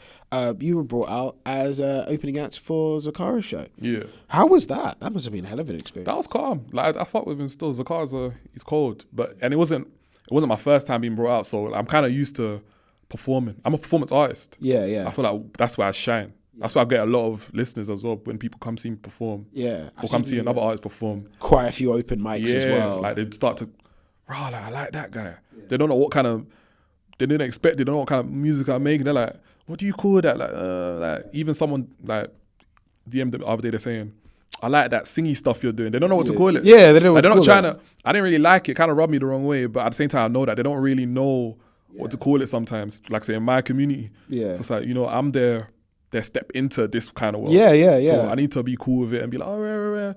A: you were brought out as opening act for Zakara's show.
B: Yeah.
A: How was that? That must have been a hell of an experience.
B: That was calm. Like I fuck with him still. Zakara's he's cold, and it wasn't my first time being brought out, so I'm kind of used to performing. I'm a performance artist.
A: Yeah.
B: I feel like that's where I shine. That's why I get a lot of listeners as well when people come see me perform.
A: Yeah.
B: Or come see another artist perform.
A: Quite a few open mics as well.
B: Like they start to, like I like that guy. Yeah. They don't know what kind of, they didn't expect, they don't know what kind of music I'm making. They're like, what do you call that? Like even someone like DM'd the other day, they're saying, I like that singy stuff you're doing. They don't know what to call it.
A: Yeah, they don't know what to call it.
B: They're not trying to, I didn't really like it. Kind of rubbed me the wrong way, but at the same time, I know that they don't really know what to call it sometimes. Like say in my community. Yeah. So it's like, I'm their step into this kind of world.
A: Yeah.
B: So I need to be cool with it and be like, oh,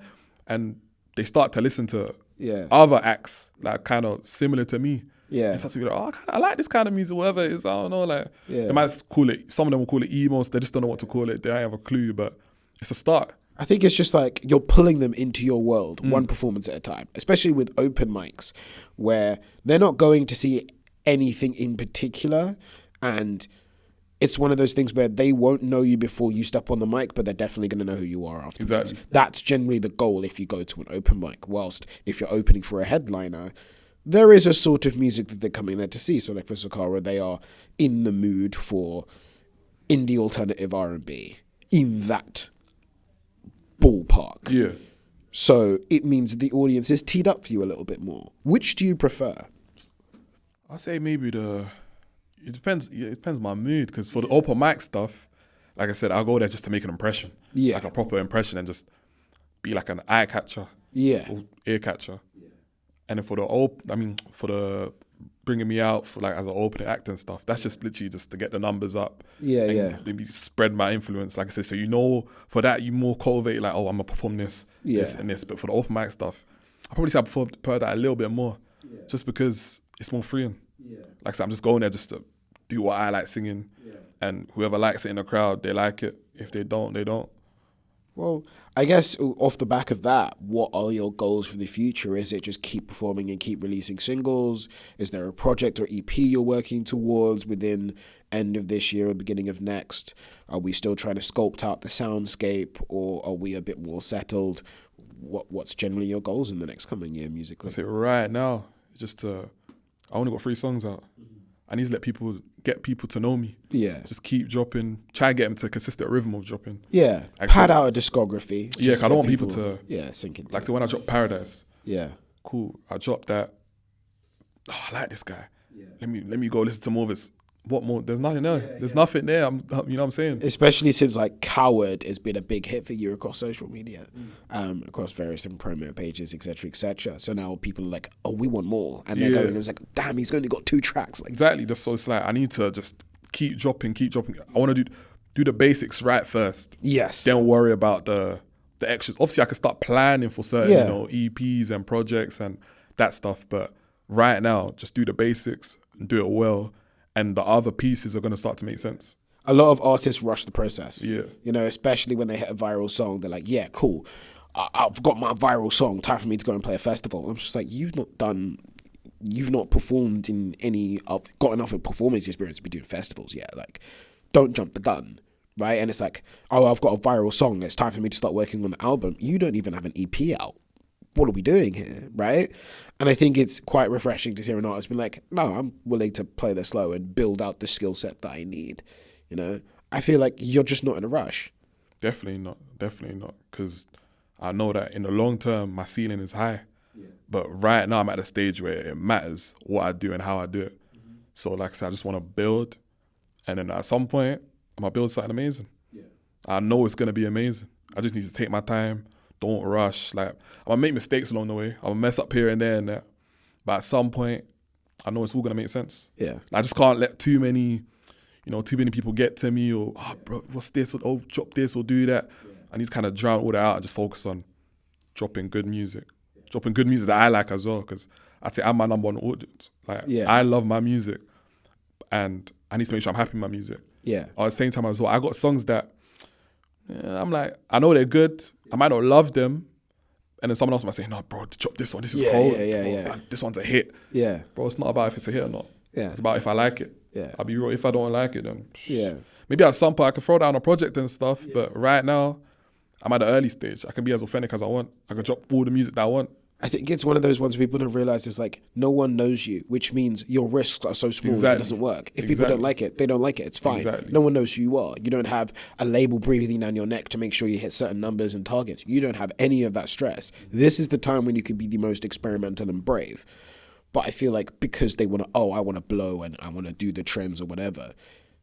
B: and they start to listen to
A: Yeah.
B: other acts like kind of similar to me.
A: Yeah.
B: And start to be like, I like this kind of music, whatever it is. I don't know, like they might call it. Some of them will call it emo. They just don't know what to call it. They don't have a clue, but it's a start.
A: I think it's just like you're pulling them into your world one performance at a time, especially with open mics where they're not going to see anything in particular, and it's one of those things where they won't know you before you step on the mic, but they're definitely going to know who you are afterwards.
B: Exactly.
A: That's generally the goal if you go to an open mic, whilst if you're opening for a headliner, there is a sort of music that they're coming there to see. So like for Zakara, they are in the mood for indie alternative R&B in that ballpark.
B: Yeah.
A: So it means that the audience is teed up for you a little bit more. Which do you prefer?
B: I say maybe It depends. Yeah, it depends on my mood. Because for the open mic stuff, like I said, I'll go there just to make an impression.
A: Yeah.
B: Like a proper impression and just be like an eye catcher.
A: Yeah.
B: Or ear catcher. Yeah. And then for the bringing me out for like as an opening act and stuff, that's just literally just to get the numbers up.
A: Yeah,
B: and
A: yeah.
B: Maybe spread my influence, like I said. So for that you more cultivate like, I'm gonna perform this and this. But for the open mic stuff, I probably say I prefer that a little bit more, just because it's more freeing. Yeah. Like I said, I'm just going there just to do what I like singing, and whoever likes it in the crowd, they like it. If they don't, they don't.
A: Well, I guess off the back of that, what are your goals for the future? Is it just keep performing and keep releasing singles? Is there a project or EP you're working towards within end of this year or beginning of next? Are we still trying to sculpt out the soundscape, or are we a bit more settled? What's generally your goals in the next coming year musically?
B: That's it right now. Just I only got 3 songs out. I need to get people to know me.
A: Yeah.
B: Just keep dropping. Try and get them to a consistent rhythm of dropping.
A: Yeah. Pad out a discography.
B: Yeah, cause I don't want people to.
A: Yeah, sink into
B: like, so when I dropped Paradise.
A: Yeah.
B: Cool. I dropped that. Oh, I like this guy. Yeah. Let me go listen to more of his. What more? There's nothing there. There's nothing there. You know what I'm saying?
A: Especially since like Coward has been a big hit for you across social media, across various different promo pages, etc., etc. So now people are like, oh, we want more, and they're going, and it's like, damn, he's only got 2 tracks. Like,
B: exactly. So it's like I need to just keep dropping. I want to do the basics right first.
A: Yes.
B: Then worry about the extras. Obviously, I can start planning for certain EPs and projects and that stuff. But right now, just do the basics and do it well. And the other pieces are going to start to make sense.
A: A lot of artists rush the process.
B: Yeah.
A: You know, especially when they hit a viral song, they're like, yeah, cool. I've got my viral song. Time for me to go and play a festival. I'm just like, you've not performed in got enough of performance experience to be doing festivals yet. Like, don't jump the gun, right? And it's like, oh, I've got a viral song. It's time for me to start working on the album. You don't even have an EP out. What are we doing here, right? And I think it's quite refreshing to hear an artist be like, no, I'm willing to play this slow and build out the skill set that I need. You know, I feel like you're just not in a rush.
B: Definitely not. Because I know that in the long term, my ceiling is high. Yeah. But right now, I'm at a stage where it matters what I do and how I do it. Mm-hmm. So like I said, I just want to build. And then at some point, I'm going to build something amazing. Yeah. I know it's going to be amazing. I just need to take my time. Don't rush. Like, I'm going to make mistakes along the way. I'm going to mess up here and there and that. But at some point, I know it's all going to make sense.
A: Yeah.
B: I just can't let too many people get to me or, oh, bro, what's this? Or, oh, drop this or do that. Yeah. I need to kind of drown all that out and just focus on dropping good music. Yeah. Dropping good music that I like as well, because I'd say I'm my number one audience. Like, I love my music and I need to make sure I'm happy with my music.
A: Yeah.
B: At the same time as well, I got songs that I'm like, I know they're good. I might not love them. And then someone else might say, no, bro, drop this one. This is cold. Bro, this one's a hit.
A: Yeah.
B: Bro, it's not about if it's a hit or not.
A: Yeah.
B: It's about if I like it.
A: Yeah.
B: I'll be real. If I don't like it, then
A: yeah.
B: Maybe at some point I can throw down a project and stuff. Yeah. But right now, I'm at the early stage. I can be as authentic as I want. I can drop all the music that I want.
A: I think it's one of those ones people don't realize is like, no one knows you, which means your risks are so small that it doesn't work. If people don't like it, they don't like it. It's fine.
B: Exactly.
A: No one knows who you are. You don't have a label breathing down your neck to make sure you hit certain numbers and targets. You don't have any of that stress. This is the time when you could be the most experimental and brave. But I feel like because they want to, I want to blow and I want to do the trends or whatever,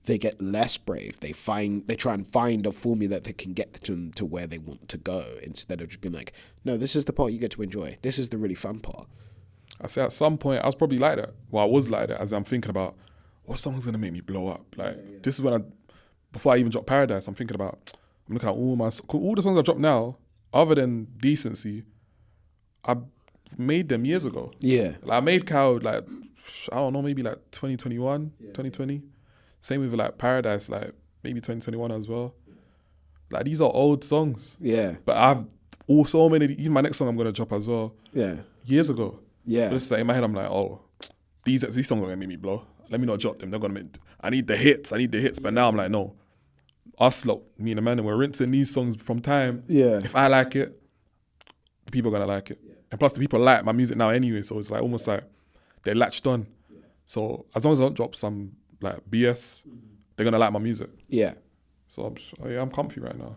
A: they get less brave. They try and find a formula that can get them to where they want to go, instead of just being like, no, this is the part you get to enjoy. This is the really fun part. I
B: say at some point I was probably like that. Well, I was like that as I'm thinking about what song's gonna make me blow up. Like this is when before I even dropped Paradise, I'm thinking about, I'm looking at all the songs I dropped now, other than Decency, I made them years ago.
A: Yeah.
B: Like I made Cow like, I don't know, maybe like 2021, 2020. Same with like Paradise, like maybe 2021 as well. Like these are old songs.
A: Yeah.
B: But I've also many, even my next song I'm gonna drop as well.
A: Yeah.
B: Years ago.
A: Yeah.
B: But it's like in my head I'm like, oh, these songs are gonna make me blow. Let me not drop them. They're gonna make, I need the hits. But now I'm like, no. Us lot, me and the man, we're rinsing these songs from time.
A: Yeah.
B: If I like it, the people are gonna like it. Yeah. And plus the people like my music now anyway, so it's like almost like they're latched on. Yeah. So as long as I don't drop some like BS, they're gonna like my music.
A: Yeah.
B: So I'm comfy right now.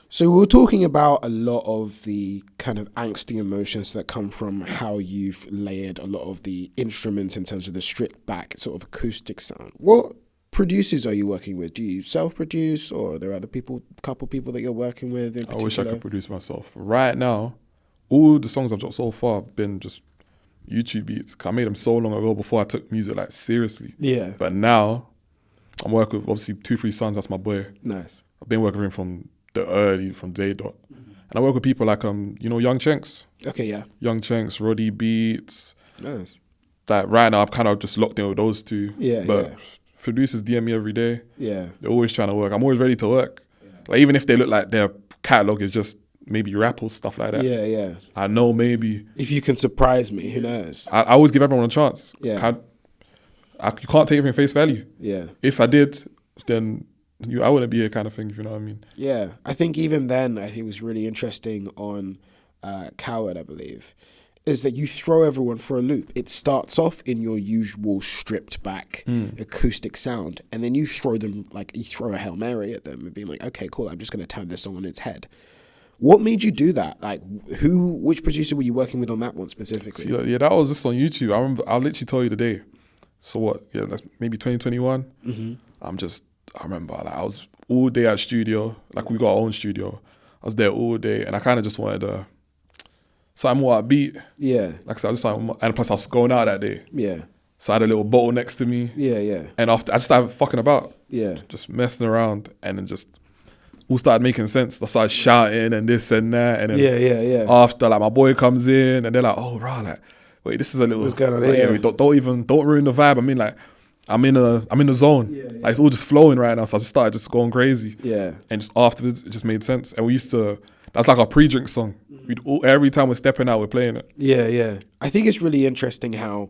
A: So we were talking about a lot of the kind of angsty emotions that come from how you've layered a lot of the instruments in terms of the stripped back sort of acoustic sound. What producers are you working with? Do you self-produce, or are there other people, couple people that you're working with in particular?
B: I wish I could produce myself. Right now, all the songs I've dropped so far have been just YouTube beats. I made them so long ago before I took music like seriously.
A: Yeah.
B: But now I'm working with obviously 2-3 Sons. That's my boy.
A: Nice.
B: I've been working with him from day dot. And I work with people like Young Chenks.
A: Okay, yeah.
B: Young Chenks, Roddy Beats.
A: Nice.
B: Like right now, I'm kind of just locked in with those two.
A: Yeah,
B: but
A: yeah.
B: producers DM me every day.
A: Yeah.
B: They're always trying to work. I'm always ready to work. Yeah. Like even if they look like their catalog is just maybe rap or stuff like that.
A: Yeah, yeah.
B: I know maybe.
A: If you can surprise me, who knows?
B: I always give everyone a chance.
A: Yeah.
B: You can't take everything face value.
A: Yeah.
B: If I did, then I wouldn't be here kind of thing, if you know what I mean.
A: Yeah. I think even then, I think it was really interesting on Coward, I believe, is that you throw everyone for a loop. It starts off in your usual stripped back acoustic sound, and then you throw a Hail Mary at them and being like, okay, cool, I'm just going to turn this song on its head. What made you do that? Like, which producer were you working with on that one specifically?
B: See, that was just on YouTube. I remember, I'll literally tell you the day. So what? Yeah, that's maybe 2021. Mm-hmm. I remember I was all day at studio. Like we got our own studio. I was there all day, and I kind of just wanted something more upbeat. Yeah. Like I said, and plus I was going out that day. Yeah. So I had a little bottle next to me. Yeah, yeah. And after I just started fucking about. Yeah. Just messing around, and then just all started making sense. I started shouting and this and that, and then after like my boy comes in, and they're like, "Oh, rah, like, wait, this is a little." What's going on here? Don't ruin the vibe. I mean, like, I'm in the zone. Yeah, yeah. Like it's all just flowing right now. So I just started just going crazy. Yeah. And just afterwards, it just made sense. And we used to. That's like our pre-drink song. Every time we're stepping out, we're playing it. Yeah, yeah. I think it's really interesting how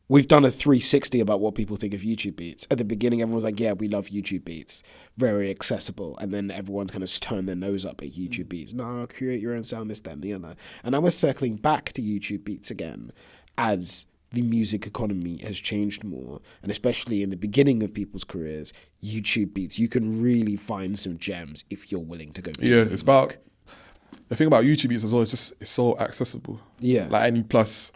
B: we've done a 360 about what people think of YouTube beats. At the beginning, everyone was like, yeah, we love YouTube beats. Very accessible. And then everyone kind of turned their nose up at YouTube beats. No, create your own sound, this, that, and the other. And now we're circling back to YouTube beats again as the music economy has changed more. And especially in the beginning of people's careers, YouTube beats, you can really find some gems if you're willing to go. Yeah, it's about... The thing about YouTube beats as well, it's so accessible. Yeah. Like, and plus,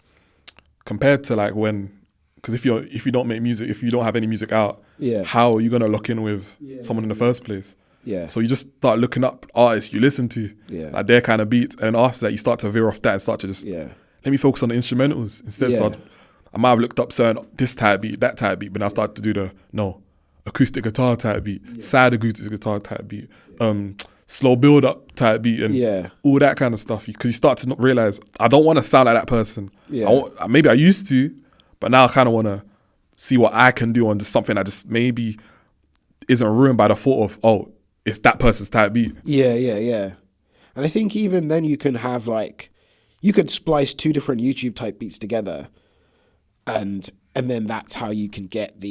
B: compared to like when... Because if you don't make music, if you don't have any music out, how are you gonna lock in with someone in the first place? Yeah. So you just start looking up artists you listen to, like their kind of beats, and then after that you start to veer off that and start to just let me focus on the instrumentals instead. So I might have looked up certain this type beat, that type beat, but now I start to do acoustic guitar type beat, sad acoustic guitar type beat, slow build up type beat, and all that kind of stuff. Because you start to not realize I don't want to sound like that person. Yeah. Maybe I used to. But now I kind of want to see what I can do on just something that just maybe isn't ruined by the thought of, oh, it's that person's type beat.
A: Yeah, yeah, yeah. And I think even then you can have you could splice two different YouTube type beats together, and then that's how you can get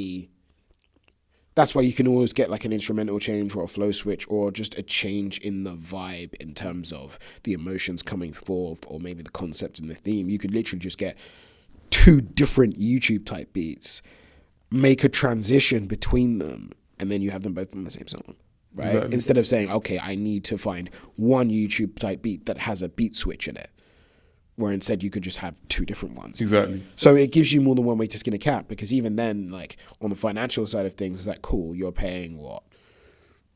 A: that's why you can always get like an instrumental change or a flow switch or just a change in the vibe in terms of the emotions coming forth or maybe the concept and the theme. You could literally just get two different YouTube type beats, make a transition between them, and then you have them both on the same song, right? Exactly. Instead of saying, okay, I need to find one YouTube type beat that has a beat switch in it, where instead you could just have two different ones.
B: Exactly.
A: So it gives you more than one way to skin a cat, because even then, like on the financial side of things, it's like, cool, you're paying what?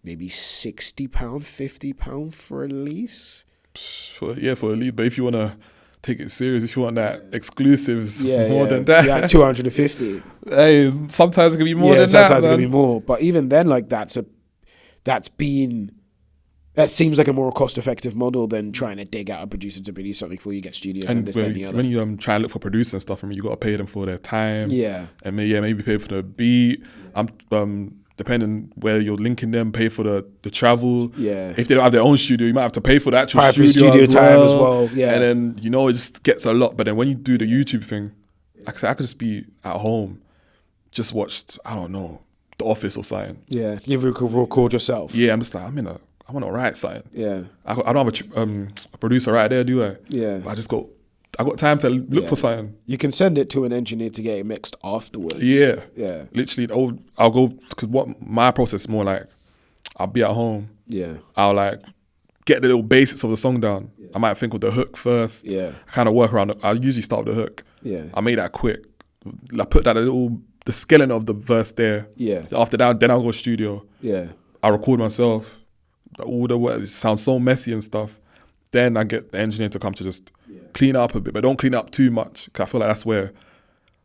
A: Maybe £60, £50 for a lease?
B: For a lease, but if you want to take it serious, if you want that exclusives more than that.
A: Yeah, 250.
B: Hey, sometimes it can be more than that.
A: Sometimes it can be more. But even then, like that seems like a more cost-effective model than trying to dig out a producer to produce something for you, get studios and this, that, and the other.
B: When you try and look for producers and stuff, you got to pay them for their time. Yeah. And maybe pay for the beat. Depending where you're linking them, pay for the travel. Yeah. If they don't have their own studio, you might have to pay for the actual studio
A: time as well. Yeah.
B: And then, it just gets a lot. But then when you do the YouTube thing, like I said, I could just be at home, just watched, I don't know, The Office or something.
A: Yeah. You record yourself.
B: Yeah, I'm just like, I want to write something. Yeah. I don't have a producer right there, do I? Yeah. But I got time to look for something.
A: You can send it to an engineer to get it mixed afterwards.
B: Yeah. Yeah. Literally, I'll go, because what my process is more like, I'll be at home.
A: Yeah.
B: I'll like get the little basics of the song down. Yeah. I might think of the hook first.
A: Yeah.
B: I kind of work around it. I usually start with the hook.
A: Yeah.
B: I make that quick. I put that the skeleton of the verse there.
A: Yeah.
B: After that, then I'll go studio.
A: Yeah.
B: I record myself. All the work, it sounds so messy and stuff. Then I get the engineer to come to just clean up a bit, but don't clean up too much. Cause I feel like that's where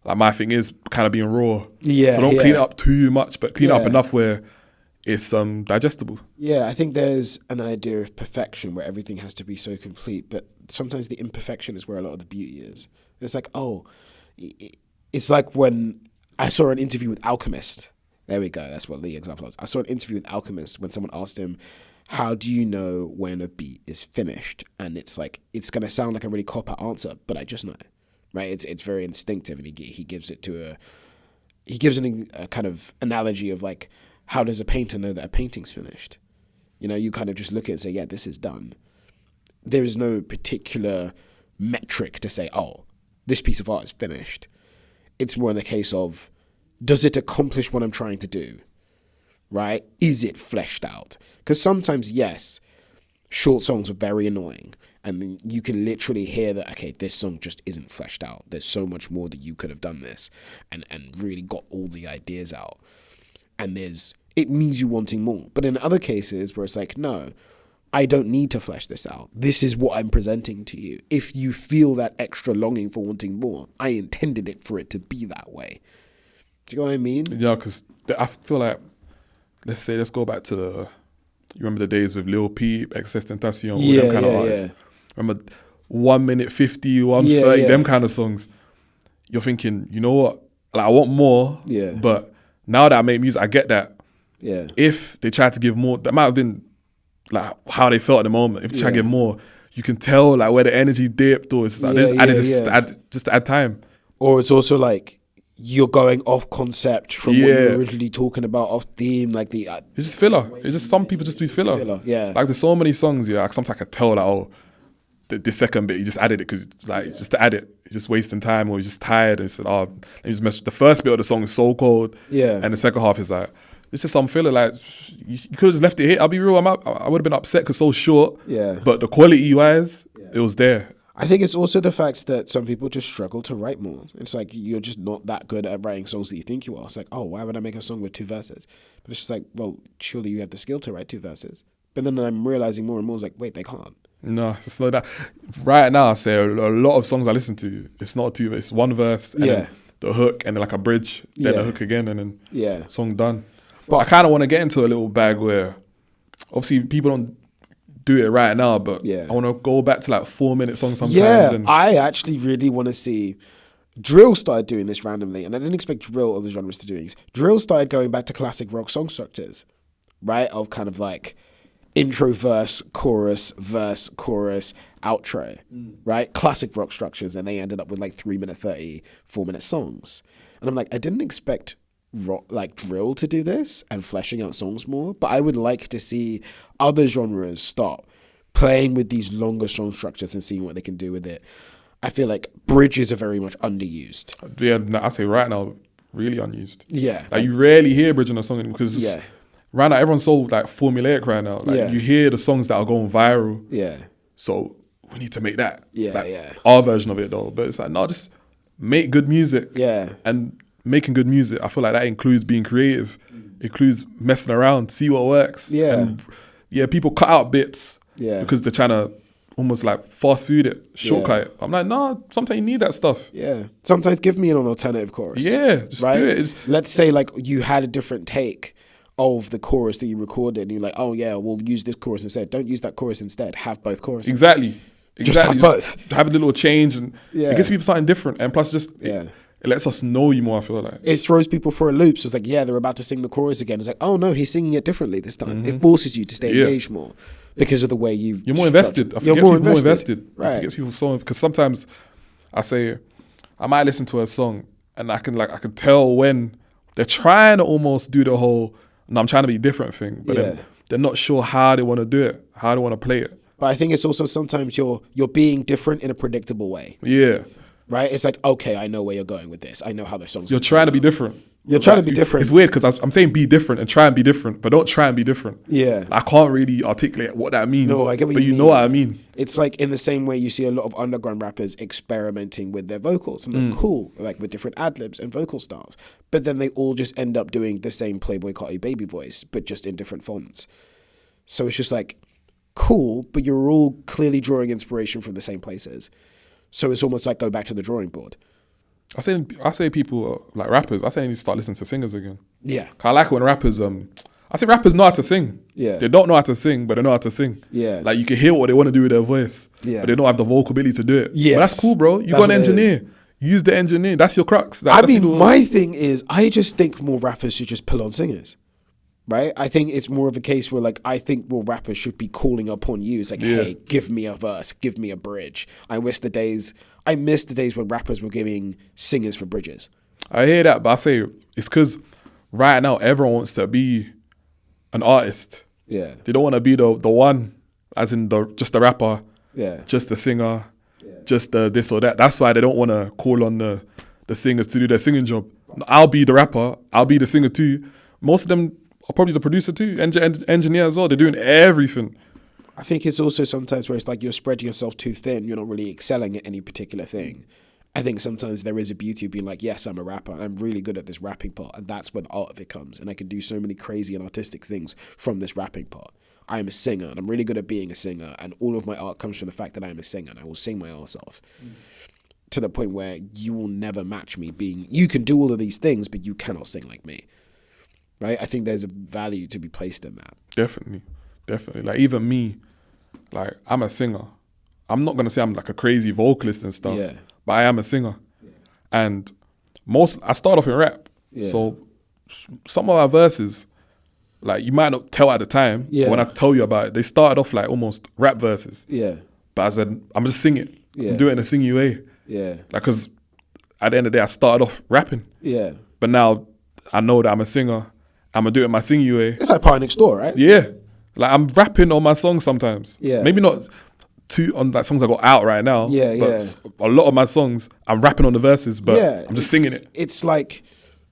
B: like my thing is kind of being raw.
A: Yeah.
B: So don't clean it up too much, but clean up
A: Yeah.
B: enough where it's digestible.
A: Yeah, I think there's an idea of perfection where everything has to be so complete, but sometimes the imperfection is where a lot of the beauty is. It's like, it's like when I saw an interview with Alchemist. There we go. That's what the example was. I saw an interview with Alchemist when someone asked him, how do you know when a beat is finished? And it's like, it's going to sound like a really cop-out answer, but I just know, right? It's very instinctive, and he gives it to he gives a kind of analogy of like, how does a painter know that a painting's finished? You know, you kind of just look at it and say, yeah, this is done. There is no particular metric to say, oh, this piece of art is finished. It's more in the case of, does it accomplish what I'm trying to do? Right? Is it fleshed out? Because sometimes, yes, short songs are very annoying. And you can literally hear that, okay, this song just isn't fleshed out. There's so much more that you could have done this and really got all the ideas out. And it means you wanting more. But in other cases where it's like, no, I don't need to flesh this out. This is what I'm presenting to you. If you feel that extra longing for wanting more, I intended it for it to be that way. Do you know what I mean?
B: Yeah, because I feel like, let's go back to you remember the days with Lil Peep, Existentiation, all them kind of artists. Yeah. Remember 1 minute 50, 1:30, them kind of songs. You're thinking, you know what? Like, I want more, but now that I make music, I get that.
A: Yeah.
B: If they tried to give more, that might have been like how they felt at the moment. If they try to give more, you can tell like where the energy dipped, or it's like just to add time.
A: Or it's also like you're going off concept from what you were originally talking about, off theme, like it's
B: just filler. It's just some people just do filler.
A: Yeah.
B: Like there's so many songs, like sometimes I can tell like, the second bit, you just added it because like just to add it, you're just wasting time, or you're just tired and said, let me just mess. The first bit of the song is so cold, and the second half is like, it's just some filler. Like you could have just left it here. I'll be real, I would have been upset because so short.
A: Yeah.
B: But the quality wise, it was there.
A: I think it's also the fact that some people just struggle to write more. It's like you're just not that good at writing songs that you think you are. It's like, oh, why would I make a song with 2 verses? But it's just like, well, surely you have the skill to write 2 verses. But then I'm realizing more and more, it's like, wait, they can't.
B: No, it's not that. Right now, I say a lot of songs I listen to, it's not 2, it's 1 verse, and then the hook, and then like a bridge, then the hook again, and then song done. But I kind of want to get into a little bag where, obviously, people don't do it right now, but I want to go back to like 4-minute songs sometimes.
A: Yeah,
B: and
A: I actually really want to see. Drill started doing this randomly, and I didn't expect drill of the genres to do this. Drill started going back to classic rock song structures, right? Of kind of like intro, verse, chorus, outro, right? Classic rock structures, and they ended up with like 3-minute 30, 4-minute songs. And I'm like, I didn't expect rock, like drill to do this and fleshing out songs more, but I would like to see other genres start playing with these longer song structures and seeing what they can do with it. I feel like bridges are very much underused.
B: Yeah, I say right now, really unused.
A: Yeah.
B: Like you rarely hear bridge in a song anymore because right now everyone's so like formulaic right now. Like you hear the songs that are going viral.
A: Yeah.
B: So we need to make that.
A: Yeah,
B: Our version of it though. But it's like, no, just make good music.
A: Yeah.
B: And making good music, I feel like that includes being creative. Includes messing around, see what works.
A: Yeah.
B: And people cut out bits because they're trying to almost like fast food it, shortcut it. I'm like, no, sometimes you need that stuff.
A: Yeah. Sometimes give me an alternative chorus.
B: Yeah, just do it.
A: Let's say like you had a different take of the chorus that you recorded and you're like, oh yeah, we'll use this chorus instead. Don't use that chorus instead. Have both choruses.
B: Exactly.
A: Just have both.
B: Have a little change and it gives people something different. And plus it lets us know you more, I feel like.
A: It throws people for a loop. So it's like, they're about to sing the chorus again. It's like, oh no, he's singing it differently this time. It forces you to stay engaged more because of the way you're
B: more invested. You're more invested. Right. It gets people so, because sometimes I might listen to a song and I can tell when they're trying to almost do the whole, no, I'm trying to be different thing, but then they're not sure how they want to do it, how they want to play it.
A: But I think it's also sometimes you're being different in a predictable way.
B: Yeah.
A: Right? It's like, okay, I know where you're going with this. I know how the song's
B: You're trying to be different.
A: You're trying to be different.
B: It's weird because I'm saying be different and try and be different, but don't try and be different.
A: Yeah.
B: I can't really articulate what that means.
A: No, I get what
B: but
A: you
B: know
A: mean.
B: what I mean.
A: It's like in the same way you see a lot of underground rappers experimenting with their vocals and they're cool, like with different ad-libs and vocal styles. But then they all just end up doing the same Playboy Carti baby voice, but just in different fonts. So it's just like cool, but you're all clearly drawing inspiration from the same places. So it's almost like go back to the drawing board.
B: I say people like rappers. I say they need to start listening to singers again.
A: Yeah.
B: 'Cause I like it when rappers. I say rappers know how to sing.
A: Yeah.
B: They don't know how to sing, but they know how to sing.
A: Yeah.
B: Like you can hear what they want to do with their voice.
A: Yeah.
B: But they don't have the vocal ability to do it.
A: Yes.
B: But that's cool, bro. You
A: That's
B: got an
A: what it
B: engineer. Use the engineer. That's your crux.
A: I mean, my thing is, I just think more rappers should just pull on singers. Right? I think it's more of a case where, like, I think more rappers should be calling upon you. It's like, hey, give me a verse, give me a bridge. I miss the days when rappers were giving singers for bridges.
B: I hear that, but I say it's because right now everyone wants to be an artist.
A: Yeah.
B: They don't want to be the one, as in just the rapper, just the singer, just the this or that. That's why they don't want to call on the singers to do their singing job. I'll be the rapper. I'll be the singer too. Most of them are probably the producer too, engineer as well. They're doing everything.
A: I think it's also sometimes where it's like you're spreading yourself too thin. You're not really excelling at any particular thing. I think sometimes there is a beauty of being like, yes, I'm a rapper. I'm really good at this rapping part. And that's where the art of it comes. And I can do so many crazy and artistic things from this rapping part. I am a singer and I'm really good at being a singer. And all of my art comes from the fact that I am a singer and I will sing my ass off. To the point where you will never match me being, you can do all of these things, but you cannot sing like me. Right? I think there's a value to be placed in that.
B: Definitely. Like even me, like I'm a singer. I'm not going to say I'm like a crazy vocalist and stuff.
A: Yeah.
B: But I am a singer. And I start off in rap.
A: Yeah.
B: So some of our verses, like you might not tell at the time, but when I tell you about it, they started off like almost rap verses.
A: Yeah.
B: But I said, I'm just singing.
A: Yeah.
B: I'm doing it in a singy way.
A: Yeah.
B: Like, because at the end of the day, I started off rapping.
A: Yeah.
B: But now I know that I'm a singer. I'm going to do it in my singy way.
A: It's like Pie Next Door, right?
B: Yeah. Like I'm rapping on my songs sometimes.
A: Yeah.
B: Maybe not on like songs I got out right now.
A: Yeah,
B: but a lot of my songs, I'm rapping on the verses, but I'm just singing it.
A: It's like,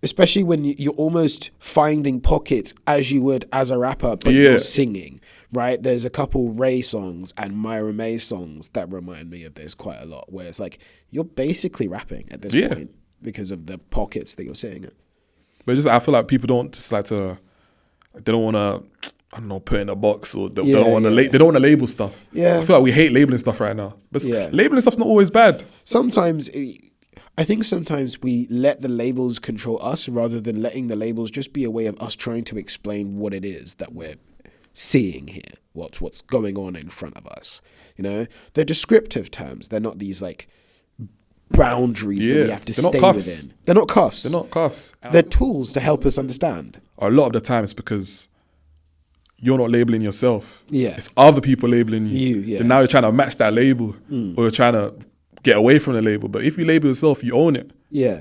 A: especially when you're almost finding pockets as you would as a rapper, but you're singing, right? There's a couple Ray songs and Myra May songs that remind me of this quite a lot, where it's like, you're basically rapping at this point because of the pockets that you're sitting in.
B: But I feel like people don't just like to, they don't want to, I don't know, put in a box or they don't want to they don't want to label stuff.
A: Yeah.
B: I feel like we hate labeling stuff right now. But labeling stuff's not always bad.
A: I think sometimes we let the labels control us rather than letting the labels just be a way of us trying to explain what it is that we're seeing here, what's going on in front of us. You know, they're descriptive terms. They're not these like boundaries that we have to stay within. They're not cuffs.
B: They're not cuffs.
A: They're tools to help us understand.
B: A lot of the time it's because you're not labeling yourself.
A: Yeah.
B: It's other people labeling you. Then now you're trying to match that label or you're trying to get away from the label. But if you label yourself, you own it.
A: Yeah.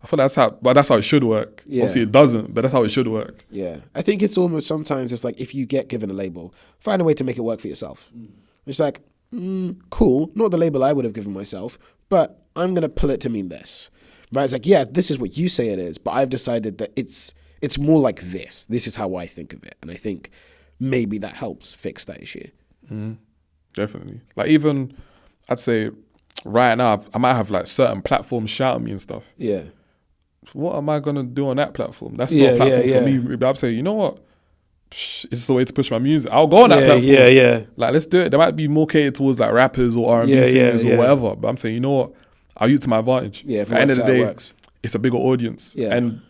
B: I feel that's how it should work.
A: Yeah.
B: Obviously it doesn't, but that's how it should work.
A: Yeah. I think it's almost sometimes it's like if you get given a label, find a way to make it work for yourself. It's like, cool, not the label I would have given myself, but I'm going to pull it to mean this. Right? It's like, yeah, this is what you say it is, but I've decided that it's more like this. This is how I think of it. And I think maybe that helps fix that issue.
B: Definitely. Like even, I'd say right now, I might have like certain platforms shouting me and stuff.
A: Yeah.
B: What am I going to do on that platform? That's not a platform for me. But I'd say, you know what? It's just a way to push my music. I'll go on that platform.
A: Yeah.
B: Like, let's do it. There might be more catered towards like rappers or R&B singers or whatever. But I'm saying, you know what? I'll use it to my advantage.
A: Yeah,
B: at the end of the day, it's a bigger audience. Yeah. And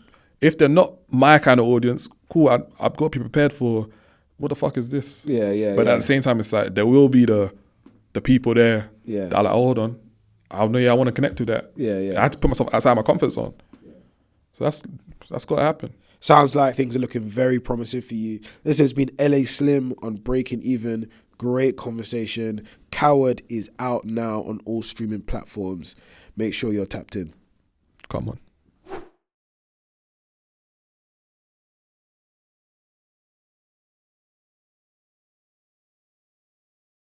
B: if they're not my kind of audience, cool, I've got to be prepared for what the fuck is this? But at the same time, it's like there will be the people there that are like, oh, hold on. I want to connect to that. I had to put myself outside my comfort zone. So that's got to happen.
A: Sounds like things are looking very promising for you. This has been LA Slim on Breaking Even. Great conversation. Coward is out now on all streaming platforms. Make sure you're tapped in.
B: Come on.